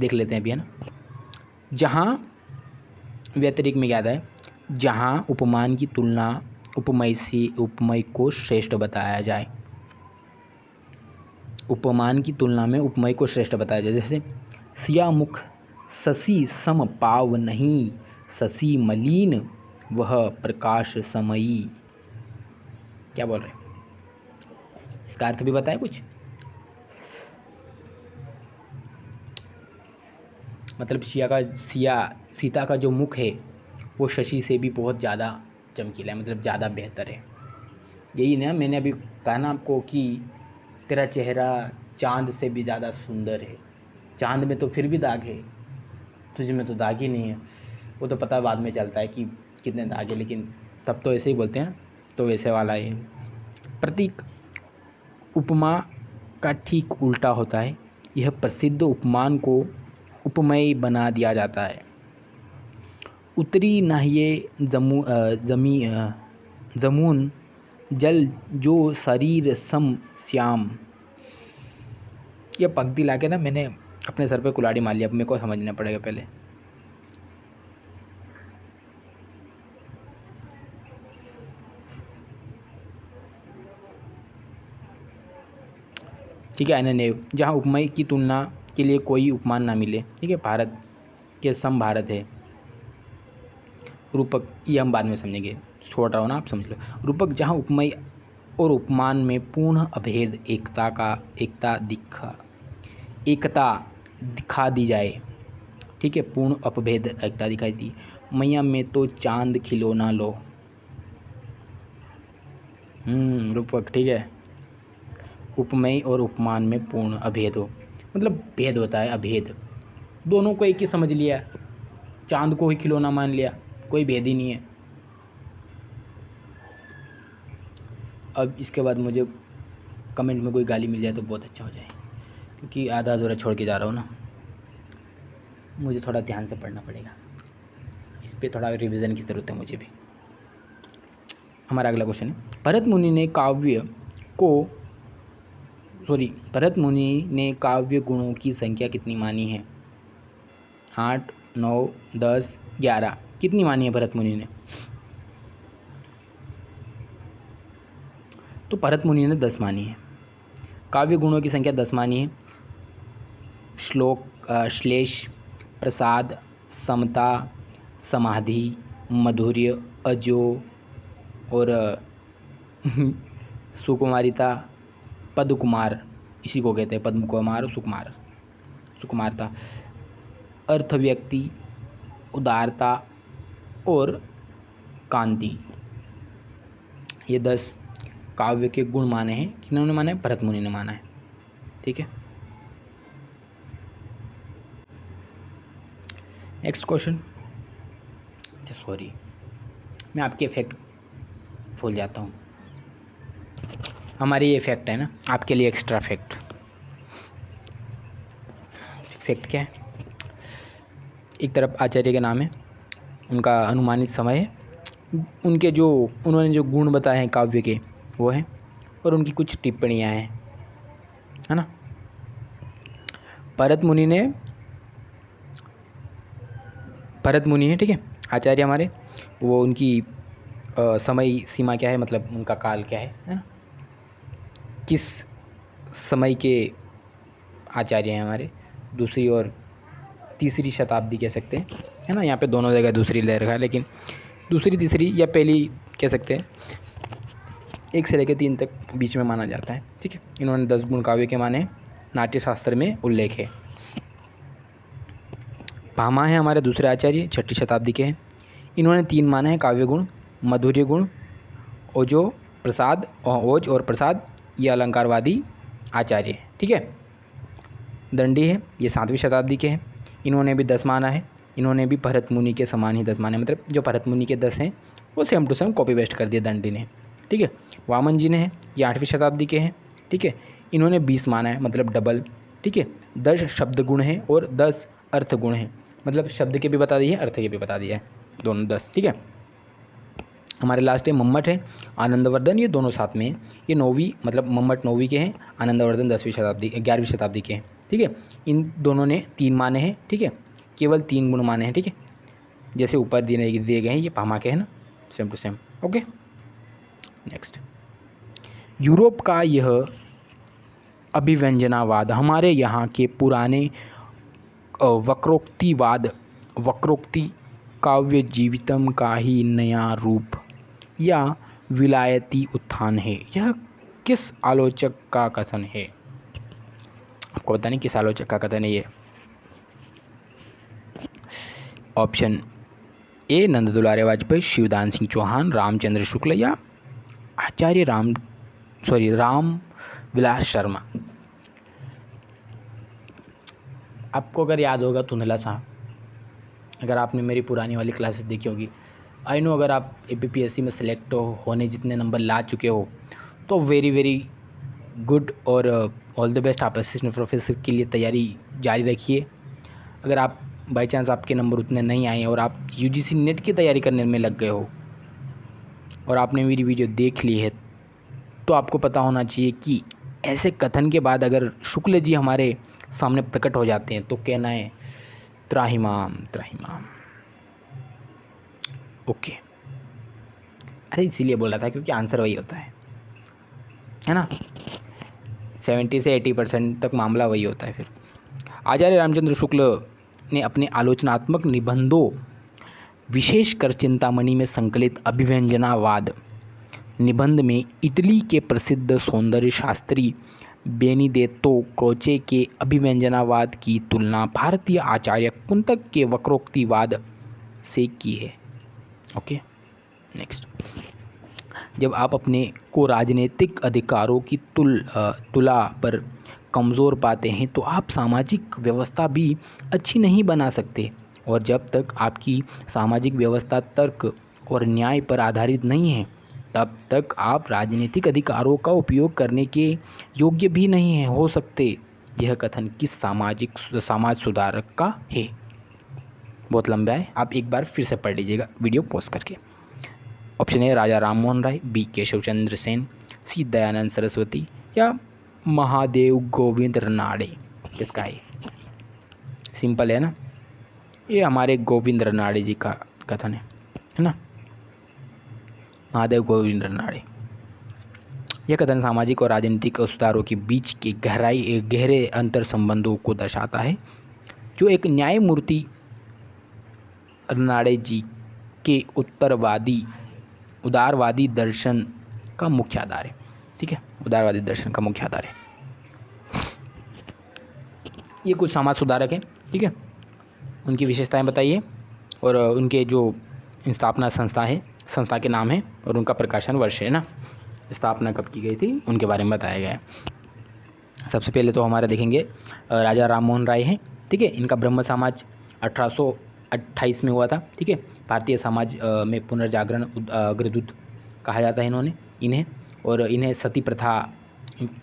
देख लेते हैं अभी, है ना। जहाँ व्यतिरिक्त में क्या आता है? जहाँ उपमान की तुलना उपमेय से, उपमेय को श्रेष्ठ बताया जाए, उपमान की तुलना में उपमेय को श्रेष्ठ बताया जाए। जैसे सिया मुख शशि सम पाव नहीं, शशि मलिन वह प्रकाश समयी। क्या बोल रहे हैं? इसका अर्थ भी बताए कुछ? मतलब सीता का जो मुख है वो शशि से भी बहुत ज़्यादा चमकीला है, मतलब ज़्यादा बेहतर है। यही ना मैंने अभी कहा ना आपको कि तेरा चेहरा चांद से भी ज़्यादा सुंदर है। चांद में तो फिर भी दाग है, तुझ में तो दाग ही नहीं है। वो तो पता बाद में चलता है कि कितने दाग है, लेकिन तब तो ऐसे ही बोलते हैं। तो वैसे वाला है। प्रतीक उपमा का ठीक उल्टा होता है। यह प्रसिद्ध उपमान को उपमेय बना दिया जाता है। उतरी नाहिए जमून जल जो शरीर सम श्याम। यह पंक्ति लाके ना मैंने अपने सर पे कुल्हाड़ी मार लिया, अब मेरे को समझना पड़ेगा पहले। ठीक है, अनन्य, जहाँ उपमेय की तुलना के लिए कोई उपमान ना मिले, ठीक है, भारत के सम भारत है। रूपक, ये हम बाद में समझेंगे, छोड़ रहा हूँ ना, आप समझ लो। रूपक, जहाँ उपमेय और उपमान में पूर्ण अभेद एकता दिखा दी जाए, ठीक है, पूर्ण अपभेद एकता दिखाई दी। मैया में तो चांद खिलौना लो। रूपक, ठीक है। उपमेय और उपमान में पूर्ण अभेद हो, मतलब भेद होता है, अभेद। दोनों को एक ही समझ लिया, चांद को ही खिलौना मान लिया, कोई भेद ही नहीं है। अब इसके बाद मुझे कमेंट में कोई गाली मिल जाए तो बहुत अच्छा हो जाए, क्योंकि आधा अधूरा छोड़ के जा रहा हूँ ना, मुझे थोड़ा ध्यान से पढ़ना पड़ेगा। इस पर थोड़ा रिवीजन की ज़रूरत है मुझे भी। हमारा अगला क्वेश्चन है, भरत मुनि ने काव्य गुणों की संख्या कितनी मानी है? 8, 9, 10, 11। कितनी मानी है भरत मुनि ने? तो भरत मुनि ने 10 मानी है। काव्य गुणों की संख्या 10 मानी है। श्लोक, श्लेष, प्रसाद, समता, समाधि, माधुर्य, अजो और सुकुमारिता, पदकुमार, इसी को कहते हैं पद्म कुमार और सुकुमारता, अर्थव्यक्ति, उदारता और कांति। ये 10 काव्य के गुण माने हैं। किन्होंने माना है? भरत मुनि ने माना है। ठीक है, नेक्स्ट क्वेश्चन। सॉरी, मैं आपके इफेक्ट भूल जाता हूँ। हमारी ये इफेक्ट है ना, आपके लिए एक्स्ट्रा इफेक्ट क्या है? एक तरफ आचार्य के नाम है, उनका अनुमानित समय है, उन्होंने जो गुण बताए हैं काव्य के वो है, और उनकी कुछ टिप्पणियां हैं, है ना। भरत मुनि है, ठीक है, आचार्य हमारे, वो उनकी समय सीमा क्या है, मतलब उनका काल क्या है ना, किस समय के आचार्य हैं हमारे, दूसरी और तीसरी शताब्दी कह सकते हैं, है ना। यहाँ पे दोनों जगह दूसरी ले रखा है, लेकिन दूसरी, तीसरी या पहली कह सकते हैं, 1 से लेकर 3 तक बीच में माना जाता है। ठीक है, इन्होंने 10 गुण काव्य के माने, नाट्य शास्त्र में उल्लेख है। भामा है हमारे दूसरे आचार्य, 6ठी शताब्दी के हैं। इन्होंने 3 माने हैं काव्य गुण, माधुर्य गुण, ओज और प्रसाद, ये अलंकारवादी आचार्य है। ठीक है, दंडी है, ये 7वीं शताब्दी के हैं। इन्होंने भी 10 माना है। इन्होंने भी भरत मुनि के समान ही 10 माने, मतलब जो भरत मुनि के 10 हैं वो same to same copy paste कर दिया दंडी ने। ठीक है, वामन जी ने है, ये 8वीं शताब्दी के हैं। ठीक है, इन्होंने 20 माना है, मतलब डबल। ठीक है, 10 शब्द गुण हैं और 10 अर्थ गुण हैं, मतलब शब्द के भी बता दिए, अर्थ के भी बता दिया है, दोनों 10। ठीक है, हमारे लास्ट है मम्मट है, आनंदवर्धन, ये दोनों साथ में हैं। ये 9वीं, मतलब मम्मट 9वीं के हैं, आनंदवर्धन 11वीं शताब्दी के हैं। ठीक है, इन दोनों ने 3 माने हैं। ठीक है, केवल 3 गुण माने हैं। ठीक है, जैसे ऊपर दिए गए हैं, ये भामा के हैं ना, same to same. Okay, next. Europe का यह अभिव्यंजनावाद हमारे यहाँ के पुराने वक्रोक्ति काव्य जीवितम का ही नया रूप या विलायती उत्थान है। यह किस आलोचक का कथन है? आपको पता नहीं किस आलोचक का कथन है ये? ऑप्शन ए नंद दुलारे वाजपेयी, शिवदान सिंह चौहान, रामचंद्र शुक्ल या आचार्य राम विलास शर्मा। आपको अगर याद होगा धुंधला सा, अगर आपने मेरी पुरानी वाली क्लासेस देखी होगी, आई नो अगर आप APPSC में सिलेक्ट होने जितने नंबर ला चुके हो तो वेरी वेरी गुड, और ऑल द बेस्ट। आप असिस्टेंट प्रोफेसर के लिए तैयारी जारी रखिए। अगर आप बाई चांस आपके नंबर उतने नहीं आए और आप UGC नेट की तैयारी करने में लग गए हो और आपने मेरी वीडियो देख ली है, तो आपको पता होना चाहिए कि ऐसे कथन के बाद अगर शुक्ल जी हमारे सामने प्रकट हो जाते हैं तो कहना है त्राहिमाम त्राहिमाम। ओके, अरे इसीलिए बोला था क्योंकि आंसर वही होता है ना। 70 से 80% तक मामला वही होता है। फिर आचार्य रामचंद्र शुक्ल ने अपने आलोचनात्मक निबंधों, विशेषकर चिंतामणि में संकलित अभिव्यंजनावाद निबंध में इटली के प्रसिद्ध सौंदर्य शास्त्री बेनिदेत्तो क्रोचे के अभिव्यंजनावाद की तुलना भारतीय आचार्य कुंतक के वक्रोक्तिवाद से की है। Okay, next. जब आप अपने को राजनीतिक अधिकारों की तुला पर कमज़ोर पाते हैं तो आप सामाजिक व्यवस्था भी अच्छी नहीं बना सकते, और जब तक आपकी सामाजिक व्यवस्था तर्क और न्याय पर आधारित नहीं है तब तक आप राजनीतिक अधिकारों का उपयोग करने के योग्य भी नहीं हो सकते। यह कथन किस समाज सुधारक का है? बहुत लंबा है, आप एक बार फिर से पढ़ लीजिएगा वीडियो पॉज करके। Option A Raja Ram Mohan Roy, B Keshav Chandra Sen, C Dayanand Saraswati या महादेव गोविंद रनाड़े। किसका है? सिंपल है ना, ये हमारे गोविंद रनाड़े जी का कथन है ना, महादेव गोविंद रनाड़े। यह कथन सामाजिक और राजनीतिक सुधारों के बीच के गहरे अंतर संबंधों को दर्शाता है, जो एक न्यायमूर्ति रनाड़े जी के उदारवादी दर्शन का मुख्य आधार है। ठीक है, उदारवादी दर्शन का मुख्य आधार है। ये कुछ समाज सुधारक हैं। ठीक है, उनकी विशेषताएं बताइए और उनके जो स्थापना संस्था है, संस्था के नाम है और उनका प्रकाशन वर्ष है ना, स्थापना कब की गई थी उनके बारे में बताया गया है। सबसे पहले तो हमारा देखेंगे राजा राम मोहन राय हैं। ठीक है, इनका ब्रह्म समाज 1828 में हुआ था। ठीक है, भारतीय समाज में पुनर्जागरण अग्रदूत कहा जाता है इन्हें और इन्हें सती प्रथा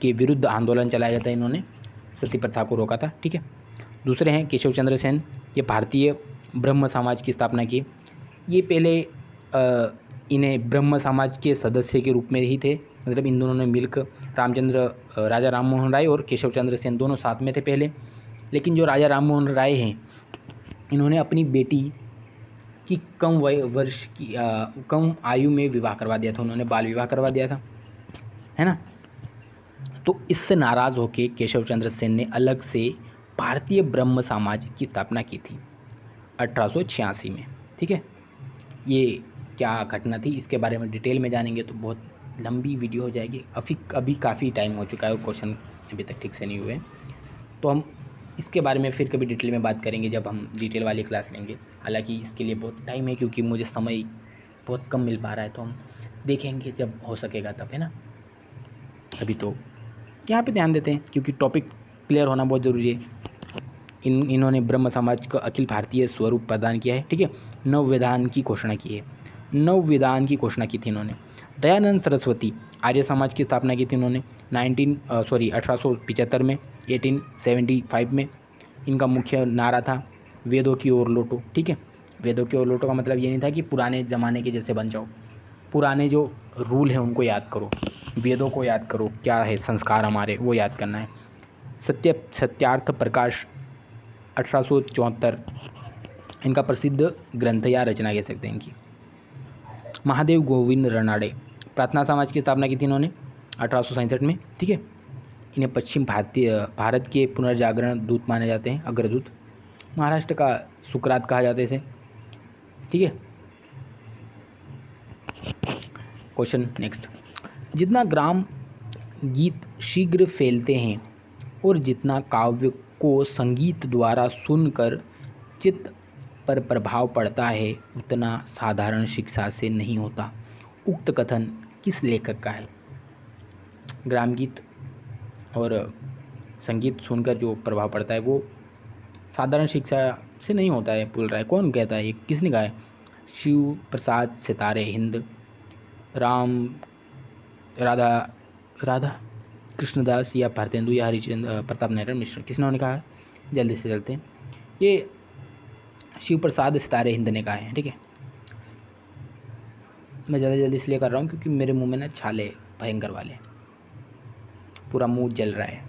के विरुद्ध आंदोलन चलाया जाता है, इन्होंने सती प्रथा को रोका था। ठीक है, दूसरे हैं केशव चंद्र सेन, ये भारतीय ब्रह्म समाज की स्थापना की। ये पहले इन्हें ब्रह्म समाज के सदस्य के रूप में ही थे, मतलब इन दोनों ने मिलकर राजा राम मोहन राय और केशव चंद्र सेन दोनों साथ में थे पहले। लेकिन जो राजा राम मोहन राय हैं, इन्होंने अपनी बेटी की कम आयु में विवाह करवा दिया था, उन्होंने बाल विवाह करवा दिया था, है ना। तो इससे नाराज होकर केशव चंद्र सेन ने अलग से भारतीय ब्रह्म समाज की स्थापना की थी 1886 में। ठीक है, ये क्या घटना थी इसके बारे में डिटेल में जानेंगे तो बहुत लंबी वीडियो हो जाएगी। अभी काफ़ी टाइम हो चुका है, क्वेश्चन अभी तक ठीक से नहीं हुए, तो हम इसके बारे में फिर कभी डिटेल में बात करेंगे जब हम डिटेल वाली क्लास लेंगे। हालांकि इसके लिए बहुत टाइम है क्योंकि मुझे समय बहुत कम मिल पा रहा है, तो हम देखेंगे जब हो सकेगा तब, है ना। अभी तो यहाँ पे ध्यान देते हैं क्योंकि टॉपिक क्लियर होना बहुत ज़रूरी है। इन्होंने ब्रह्म समाज को अखिल भारतीय स्वरूप प्रदान किया है। ठीक है, नवविधान की घोषणा की थी इन्होंने। दयानंद सरस्वती आर्य समाज की स्थापना की थी इन्होंने 1875 में, 1875 में। इनका मुख्य नारा था वेदों की ओर लौटो। ठीक है, वेदों की ओर लौटो का मतलब ये नहीं था कि पुराने ज़माने के जैसे बन जाओ, पुराने जो रूल हैं उनको याद करो, वेदों को याद करो, क्या है संस्कार हमारे वो याद करना है। सत्यार्थ प्रकाश 1874 इनका प्रसिद्ध ग्रंथ या रचना कह सकते हैं इनकी। महादेव गोविंद रनाड़े प्रार्थना समाज की स्थापना की थी इन्होंने 1867 में। ठीक है, इन्हें पश्चिम भारत के पुनर्जागरण दूत माने जाते हैं, अग्रदूत। महाराष्ट्र का सुकरात कहा जाता है इसे। ठीक है, क्वेश्चन नेक्स्ट। जितना ग्राम गीत शीघ्र फैलते हैं और जितना काव्य को संगीत द्वारा सुनकर चित्त पर प्रभाव पड़ता है उतना साधारण शिक्षा से नहीं होता। उक्त कथन किस लेखक का है? ग्राम गीत और संगीत सुनकर जो प्रभाव पड़ता है वो साधारण शिक्षा से नहीं होता है, बोल रहा है। कौन कहता है? किसने कहा है? शिव प्रसाद सितारे हिंद, राधा कृष्णदास या भारतेंदु या हरिचंद्र प्रताप नारायण मिश्र, किसने कहा? जल्दी से चलते हैं, ये शिव प्रसाद सितारे हिंद ने कहा है। ठीक है, मैं ज़्यादा जल्दी इसलिए कर रहा हूँ क्योंकि मेरे मुंह में ना छाले भयंकर वाले, पूरा मुंह जल रहा है,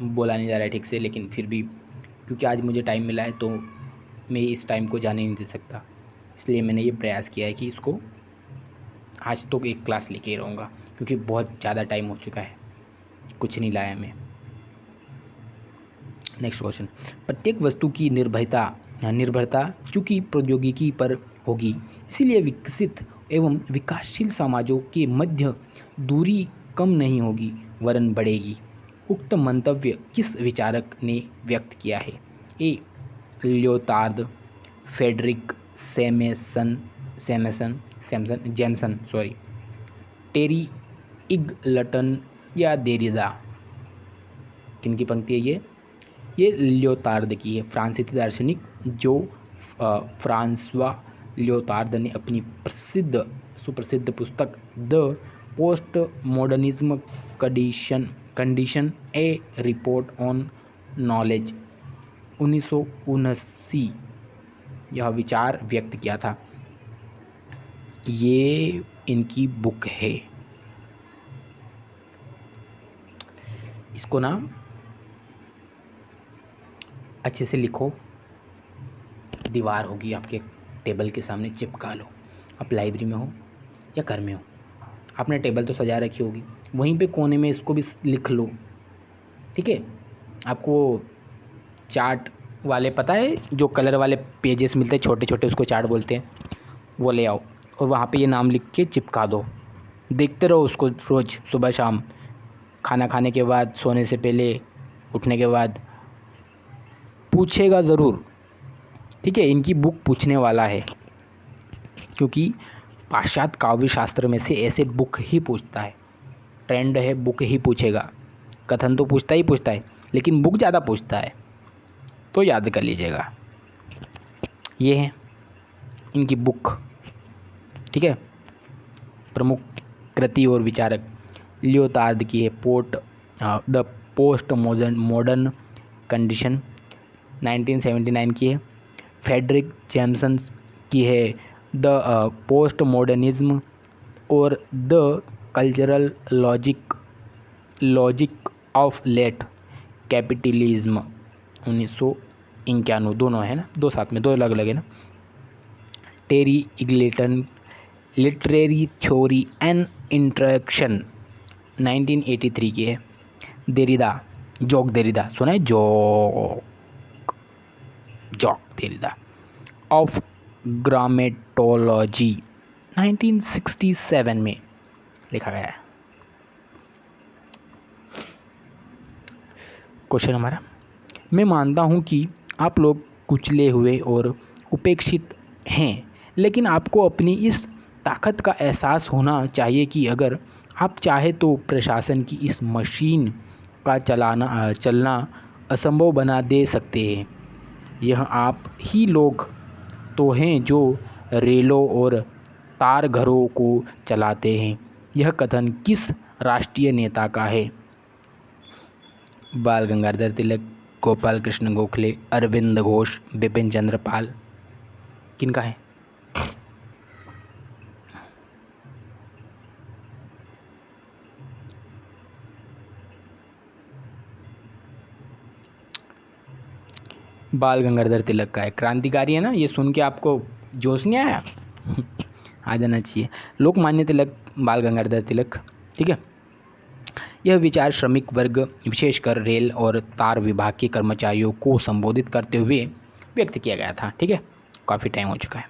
बोला नहीं जा रहा है ठीक से, लेकिन फिर भी क्योंकि आज मुझे टाइम मिला है तो मैं इस टाइम को जाने नहीं दे सकता, इसलिए मैंने ये प्रयास किया है कि इसको आज तो एक क्लास लेके ही रहूँगा क्योंकि बहुत ज़्यादा टाइम हो चुका है, कुछ नहीं लाया मैं। Next question. प्रत्येक वस्तु की निर्भरता चूंकि प्रौद्योगिकी पर होगी, इसीलिए विकसित एवं विकासशील समाजों के मध्य दूरी कम नहीं होगी वरन बढ़ेगी। उक्त मंतव्य किस विचारक ने व्यक्त किया है? ए लियोतार्द, फ्रेडरिक जेमसन, टेरी इगलटन या देरिदा। किनकी पंक्ति है ये लियोतार्द की है, फ्रांसीसी दार्शनिक जो फ्रांसवा लियोतार्द ने अपनी सुप्रसिद्ध पुस्तक the post modernism condition A report on knowledge 1979 यह विचार व्यक्त किया था। ये इनकी बुक है। इसको ना अच्छे से लिखो, दीवार होगी आपके टेबल के सामने, चिपका लो। आप लाइब्रेरी में हो या घर में हो, आपने टेबल तो सजा रखी होगी, वहीं पे कोने में इसको भी लिख लो, ठीक है। आपको चार्ट वाले पता है, जो कलर वाले पेजेस मिलते हैं छोटे छोटे, उसको चार्ट बोलते हैं, वो ले आओ और वहाँ पे ये नाम लिख के चिपका दो। देखते रहो उसको रोज़ सुबह शाम, खाना खाने के बाद, सोने से पहले, उठने के बाद। पूछेगा ज़रूर, ठीक है। इनकी बुक पूछने वाला है, क्योंकि पाश्चात्य काव्य शास्त्र में से ऐसे बुक ही पूछता है। ट्रेंड है, बुक ही पूछेगा। कथन तो पूछता ही पूछता है, लेकिन बुक ज़्यादा पूछता है, तो याद कर लीजिएगा। ये है इनकी बुक, ठीक है। प्रमुख कृति और विचारक लियोतार्द की है, द पोस्ट मॉडर्न कंडीशन 1979 की है। फ्रेडरिक जेम्सन की है, द पोस्ट मॉडर्निज्म और the cultural logic of late capitalism 1991। दोनों है ना, दो साथ में, दो अलग अलग है ना। टेरी इग्लेटन लिटरेरी थ्योरी एंड इंट्रैक्शन 1983 की है। देरिदा, जॉक देरिदा, सुना है? जॉक देरिदा ऑफ ग्रामेटोलॉजी 1967 में लिखा गया है। क्वेश्चन हमारा, मैं मानता हूं कि आप लोग कुचले हुए और उपेक्षित हैं, लेकिन आपको अपनी इस ताकत का एहसास होना चाहिए कि अगर आप चाहे तो प्रशासन की इस मशीन का चलना असंभव बना दे सकते हैं। यह आप ही लोग तो हैं जो रेलों और तार घरों को चलाते हैं। यह कथन किस राष्ट्रीय नेता का है? बाल गंगाधर तिलक, गोपाल कृष्ण गोखले, अरविंद घोष, बिपिन चंद्र पाल। किनका है? बाल गंगाधर तिलक का है। क्रांतिकारी है ना, ये सुन के आपको जोश नहीं आया? आ जाना चाहिए। लोकमान्य तिलक, बाल गंगाधर तिलक, ठीक है। यह विचार श्रमिक वर्ग, विशेषकर रेल और तार विभाग के कर्मचारियों को संबोधित करते हुए व्यक्त किया गया था, ठीक है। काफ़ी टाइम हो चुका है।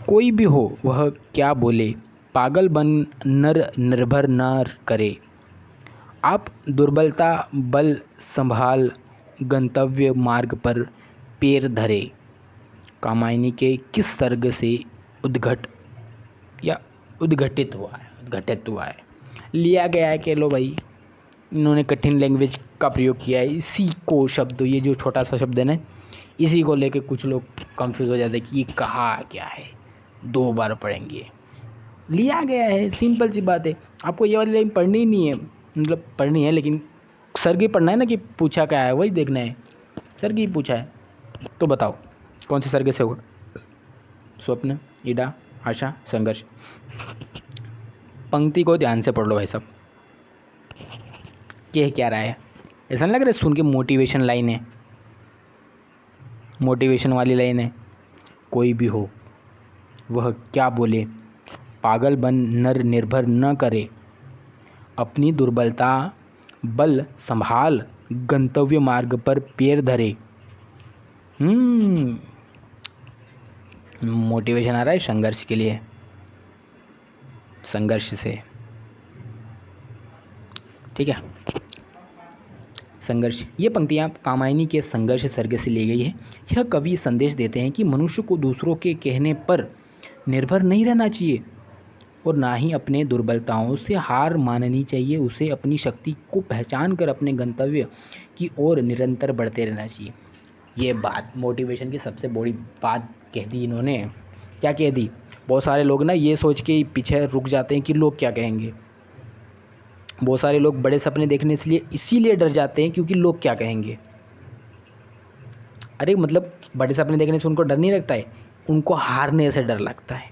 कोई भी हो वह क्या बोले, पागल बन नर निर्भर न करे। आप दुर्बलता बल संभाल गंतव्य मार्ग पर पैर धरे। कामायनी के किस सर्ग से उद्घटित हुआ है, लिया गया है? कह लो भाई, इन्होंने कठिन लैंग्वेज का प्रयोग किया है। इसी को शब्द, ये जो छोटा सा शब्द है ना, इसी को लेके कुछ लोग कंफ्यूज हो जाते हैं कि ये कहा क्या है, दो बार पढ़ेंगे। लिया गया है, सिंपल सी बात है। आपको ये वाली लाइन पढ़नी ही नहीं है, मतलब पढ़नी है, लेकिन सर्ग ही पढ़ना है ना, कि पूछा क्या है वही देखना है। सर्ग ही पूछा है तो बताओ कौन से सर्ग से होगा? स्वप्न, इडा, आशा, संघर्ष। पंक्ति को ध्यान से पढ़ लो भाई सब, कह क्या रहा है। ऐसा नहीं लग रहा है सुन के मोटिवेशन लाइन है, मोटिवेशन वाली लाइन है। कोई भी हो वह क्या बोले, पागल बन नर निर्भर न करे। अपनी दुर्बलता बल संभाल गंतव्य मार्ग पर पैर धरे। मोटिवेशन आ रहा है संघर्ष के लिए, संघर्ष से, ठीक है। संघर्ष, ये पंक्तियाँ कामायनी के संघर्ष सर्ग से ली गई है। यह कवि संदेश देते हैं कि मनुष्य को दूसरों के कहने पर निर्भर नहीं रहना चाहिए और ना ही अपने दुर्बलताओं से हार माननी चाहिए। उसे अपनी शक्ति को पहचान कर अपने गंतव्य की ओर निरंतर बढ़ते रहना चाहिए। ये बात मोटिवेशन की सबसे बड़ी बात कह दी इन्होंने। क्या कह दी? बहुत सारे लोग ना ये सोच के पीछे रुक जाते हैं कि लोग क्या कहेंगे। बहुत सारे लोग बड़े सपने देखने से इसीलिए डर जाते हैं क्योंकि लोग क्या कहेंगे। अरे मतलब बड़े सपने देखने से उनको डर नहीं लगता है, उनको हारने से डर लगता है।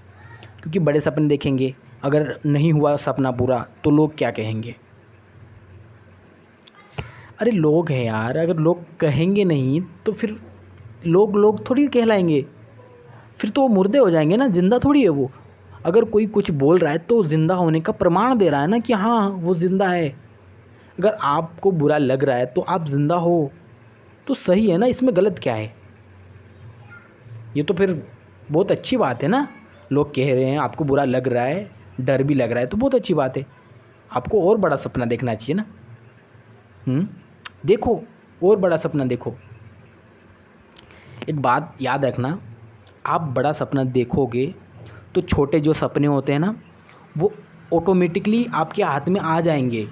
क्योंकि बड़े सपने देखेंगे, अगर नहीं हुआ सपना पूरा तो लोग क्या कहेंगे। अरे लोग हैं यार, अगर लोग कहेंगे नहीं तो फिर लोग थोड़ी कहलाएंगे, फिर तो वो मुर्दे हो जाएंगे ना, जिंदा थोड़ी है वो। अगर कोई कुछ बोल रहा है तो जिंदा होने का प्रमाण दे रहा है ना कि हाँ वो जिंदा है। अगर आपको बुरा लग रहा है तो आप जिंदा हो तो सही है ना, इसमें गलत क्या है। ये तो फिर बहुत अच्छी बात है ना। लोग कह रहे हैं, आपको बुरा लग रहा है, डर भी लग रहा है, तो बहुत अच्छी बात है। आपको और बड़ा सपना देखना चाहिए ना। देखो, और बड़ा सपना देखो। एक बात याद रखना, आप बड़ा सपना देखोगे तो छोटे जो सपने होते हैं ना वो ऑटोमेटिकली आपके हाथ में आ जाएंगे।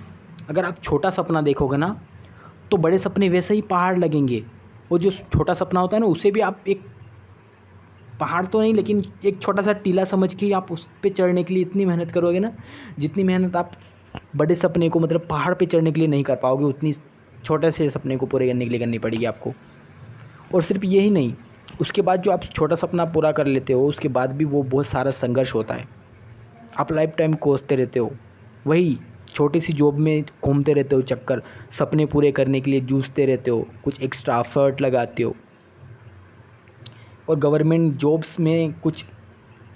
अगर आप छोटा सपना देखोगे ना तो बड़े सपने वैसे ही पहाड़ लगेंगे। वो जो छोटा सपना होता है ना उसे भी आप एक पहाड़ तो नहीं, लेकिन एक छोटा सा टीला समझ के आप उस पर चढ़ने के लिए इतनी मेहनत करोगे ना, जितनी मेहनत आप बड़े सपने को मतलब पहाड़ पे चढ़ने के लिए नहीं कर पाओगे, उतनी छोटे से सपने को पूरे करने के लिए करनी पड़ेगी आपको। और सिर्फ यही नहीं, उसके बाद जो आप छोटा सपना पूरा कर लेते हो उसके बाद भी वो बहुत सारा संघर्ष होता है। आप लाइफ टाइम कोसते रहते हो, वही छोटी सी जॉब में घूमते रहते हो चक्कर, सपने पूरे करने के लिए जूझते रहते हो, कुछ एक्स्ट्रा एफर्ट लगाते हो। और गवर्नमेंट जॉब्स में कुछ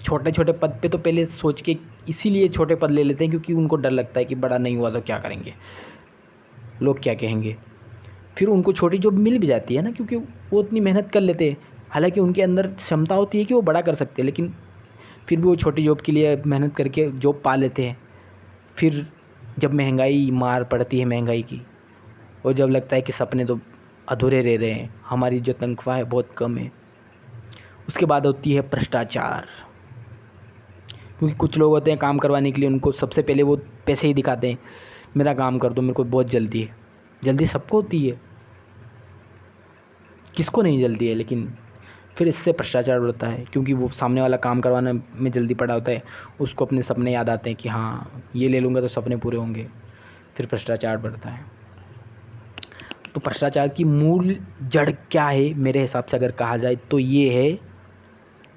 छोटे छोटे पद पे तो पहले सोच के इसीलिए छोटे पद ले लेते हैं क्योंकि उनको डर लगता है कि बड़ा नहीं हुआ तो क्या करेंगे, लोग क्या कहेंगे। फिर उनको छोटी जॉब मिल भी जाती है ना, क्योंकि वो उतनी मेहनत कर लेते हैं, हालांकि उनके अंदर क्षमता होती है कि वो बड़ा कर सकते हैं, लेकिन फिर भी वो छोटी जॉब के लिए मेहनत करके जॉब पा लेते हैं। फिर जब महंगाई मार पड़ती है महंगाई की, और जब लगता है कि सपने तो अधूरे रह रहे हैं, हमारी जो तनख्वाह है बहुत कम है, उसके बाद होती है भ्रष्टाचार। क्योंकि कुछ लोग होते हैं काम करवाने के लिए उनको सबसे पहले वो पैसे ही दिखाते हैं, मेरा काम कर दो, मेरे को बहुत जल्दी है। जल्दी सबको होती है, किसको नहीं जल्दी है, लेकिन फिर इससे भ्रष्टाचार बढ़ता है क्योंकि वो सामने वाला काम करवाने में जल्दी पड़ा होता है, उसको अपने सपने याद आते हैं कि हाँ ये ले लूँगा तो सपने पूरे होंगे, फिर भ्रष्टाचार बढ़ता है। तो भ्रष्टाचार की मूल जड़ क्या है मेरे हिसाब से अगर कहा जाए तो ये है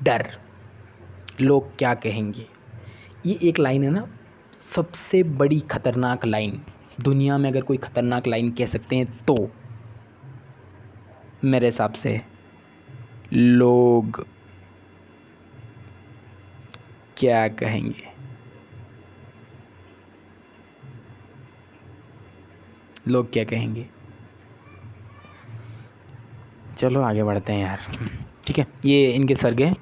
डर, लोग क्या कहेंगे। ये एक लाइन है ना, सबसे बड़ी खतरनाक लाइन दुनिया में, अगर कोई खतरनाक लाइन कह सकते हैं तो मेरे हिसाब से लोग क्या कहेंगे। लोग क्या कहेंगे। चलो आगे बढ़ते हैं यार। ठीक है, ये इनके सर्ग हैं।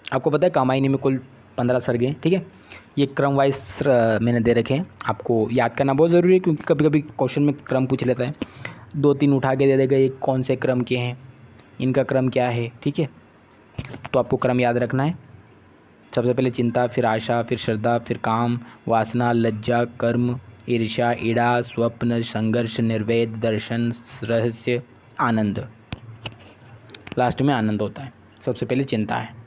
आपको पता है कामायनी में कुल 15 सर्ग हैं। ठीक है, ये क्रम वाइज मैंने दे रखे हैं, आपको याद करना बहुत ज़रूरी है क्योंकि कभी कभी क्वेश्चन में क्रम पूछ लेता है, 2-3 उठा के दे देगा ये कौन से क्रम के हैं, इनका क्रम क्या है। ठीक है, तो आपको क्रम याद रखना है। सबसे पहले चिंता, फिर आशा, फिर श्रद्धा, फिर काम, वासना, लज्जा, कर्म, ईर्ष्या, ईड़ा, स्वप्न, संघर्ष, निर्वेद, दर्शन, रहस्य, आनंद। लास्ट में आनंद होता है। सबसे पहले चिंता है।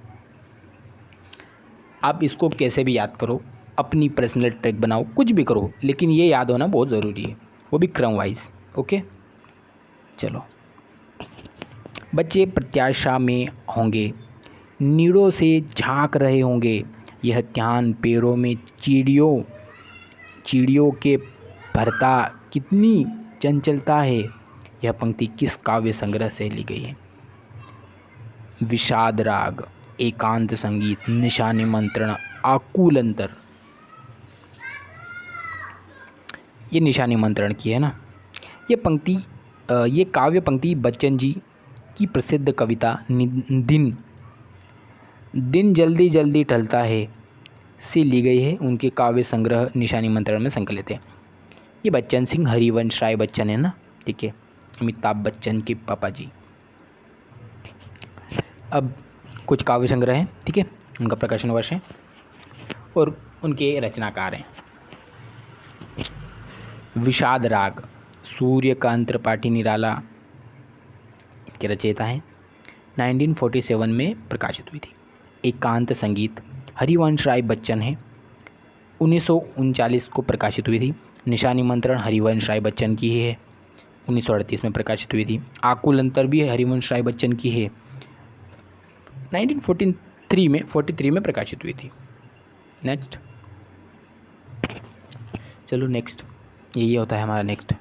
आप इसको कैसे भी याद करो, अपनी पर्सनल ट्रैक बनाओ, कुछ भी करो, लेकिन ये याद होना बहुत ज़रूरी है, वो भी क्रम वाइज। ओके, चलो। बच्चे प्रत्याशा में होंगे, नीड़ों से झांक रहे होंगे, यह ध्यान पैरों में चिड़ियों के भरता कितनी चंचलता है। यह पंक्ति किस काव्य संग्रह से ली गई है। विषाद राग, एकांत संगीत, निशा निमंत्रण, आकुल अंतर। ये निशा निमंत्रण की है ना। ये पंक्ति, ये काव्य पंक्ति बच्चन जी की प्रसिद्ध कविता दिन जल्दी जल्दी ढलता है से ली गई है, उनके काव्य संग्रह निशा निमंत्रण में संकलित है। ये बच्चन सिंह हरिवंश राय बच्चन है ना। ठीक है, अमिताभ बच्चन के पापा जी। अब कुछ काव्य संग्रह हैं। ठीक है, उनका प्रकाशन वर्ष है और उनके रचनाकार हैं। विषाद राग, सूर्यकांत त्रिपाठी निराला इनके रचयिता हैं, 1947 में प्रकाशित हुई थी। एकांत संगीत, हरिवंश राय बच्चन है, 1939 को प्रकाशित हुई थी। निशा निमंत्रण हरिवंश राय बच्चन की ही है, 1938 में प्रकाशित हुई थी। आकुल अंतर भी हरिवंश राय बच्चन की है, 1943 में प्रकाशित हुई थी। नेक्स्ट, चलो नेक्स्ट, यही होता है हमारा नेक्स्ट।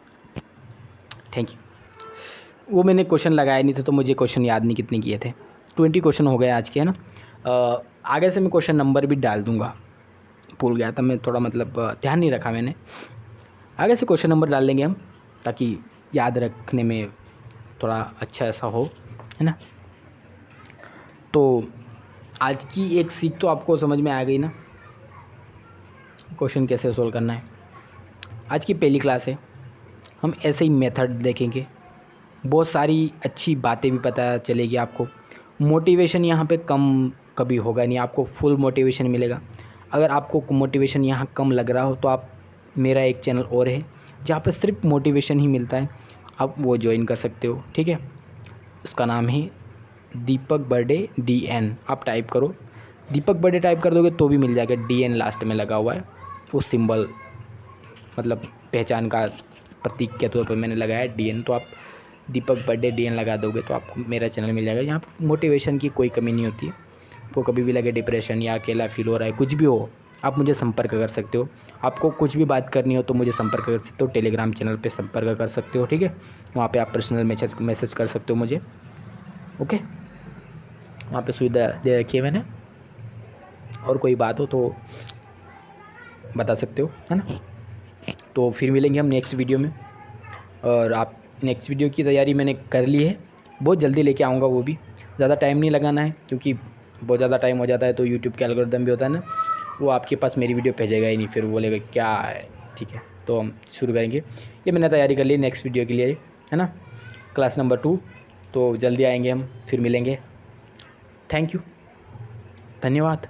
Thank you. वो मैंने क्वेश्चन लगाए नहीं थे तो मुझे क्वेश्चन याद नहीं कितने किए थे। 20 क्वेश्चन हो गए आज के, है ना। आगे से मैं क्वेश्चन नंबर भी डाल दूंगा, भूल गया था मैं थोड़ा, मतलब ध्यान नहीं रखा मैंने। आगे से क्वेश्चन नंबर डाल देंगे हम, ताकि याद रखने में थोड़ा अच्छा ऐसा हो, है ना। तो आज की एक सीख तो आपको समझ में आ गई ना, क्वेश्चन कैसे सोल्व करना है। आज की पहली क्लास है, हम ऐसे ही मेथड देखेंगे, बहुत सारी अच्छी बातें भी पता चलेगी आपको। मोटिवेशन यहाँ पे कम कभी होगा नहीं, आपको फुल मोटिवेशन मिलेगा। अगर आपको मोटिवेशन यहाँ कम लग रहा हो तो आप, मेरा एक चैनल और है जहाँ पे सिर्फ मोटिवेशन ही मिलता है, आप वो ज्वाइन कर सकते हो, ठीक है। उसका नाम है दीपक बर्डे DN। आप टाइप करो, दीपक बर्डे टाइप कर दोगे तो भी मिल जाएगा, DN लास्ट में लगा हुआ है, वो सिंबल मतलब पहचान का प्रतीक के तौर पर मैंने लगाया है DN। तो आप दीपक बर्डे DN लगा दोगे तो आपको मेरा चैनल मिल जाएगा। यहाँ पर मोटिवेशन की कोई कमी नहीं होती है। आपको कभी भी लगे डिप्रेशन या अकेला फील हो रहा है, कुछ भी हो, आप मुझे संपर्क कर सकते हो। आपको कुछ भी बात करनी हो तो मुझे संपर्क कर सकते हो, टेलीग्राम चैनल पे संपर्क कर सकते हो, ठीक है। वहाँ पे आप पर्सनल मैसेज कर सकते हो मुझे, ओके। वहाँ पे सुविधा दे रखी है मैंने, और कोई बात हो तो बता सकते हो, है ना। तो फिर मिलेंगे हम नेक्स्ट वीडियो में। और आप, नेक्स्ट वीडियो की तैयारी मैंने कर ली है, बहुत जल्दी लेके आऊँगा, वो भी ज़्यादा टाइम नहीं लगाना है, क्योंकि बहुत ज़्यादा टाइम हो जाता है तो यूट्यूब का एल्गोरिदम भी होता है ना, वो आपके पास मेरी वीडियो भेजेगा ही नहीं, फिर वो बोलेगा क्या है, ठीक है। तो हम शुरू करेंगे, ये मैंने तैयारी कर ली नेक्स्ट वीडियो के लिए, है ना, क्लास नंबर 2। तो जल्दी आएंगे हम, फिर मिलेंगे। थैंक यू, धन्यवाद।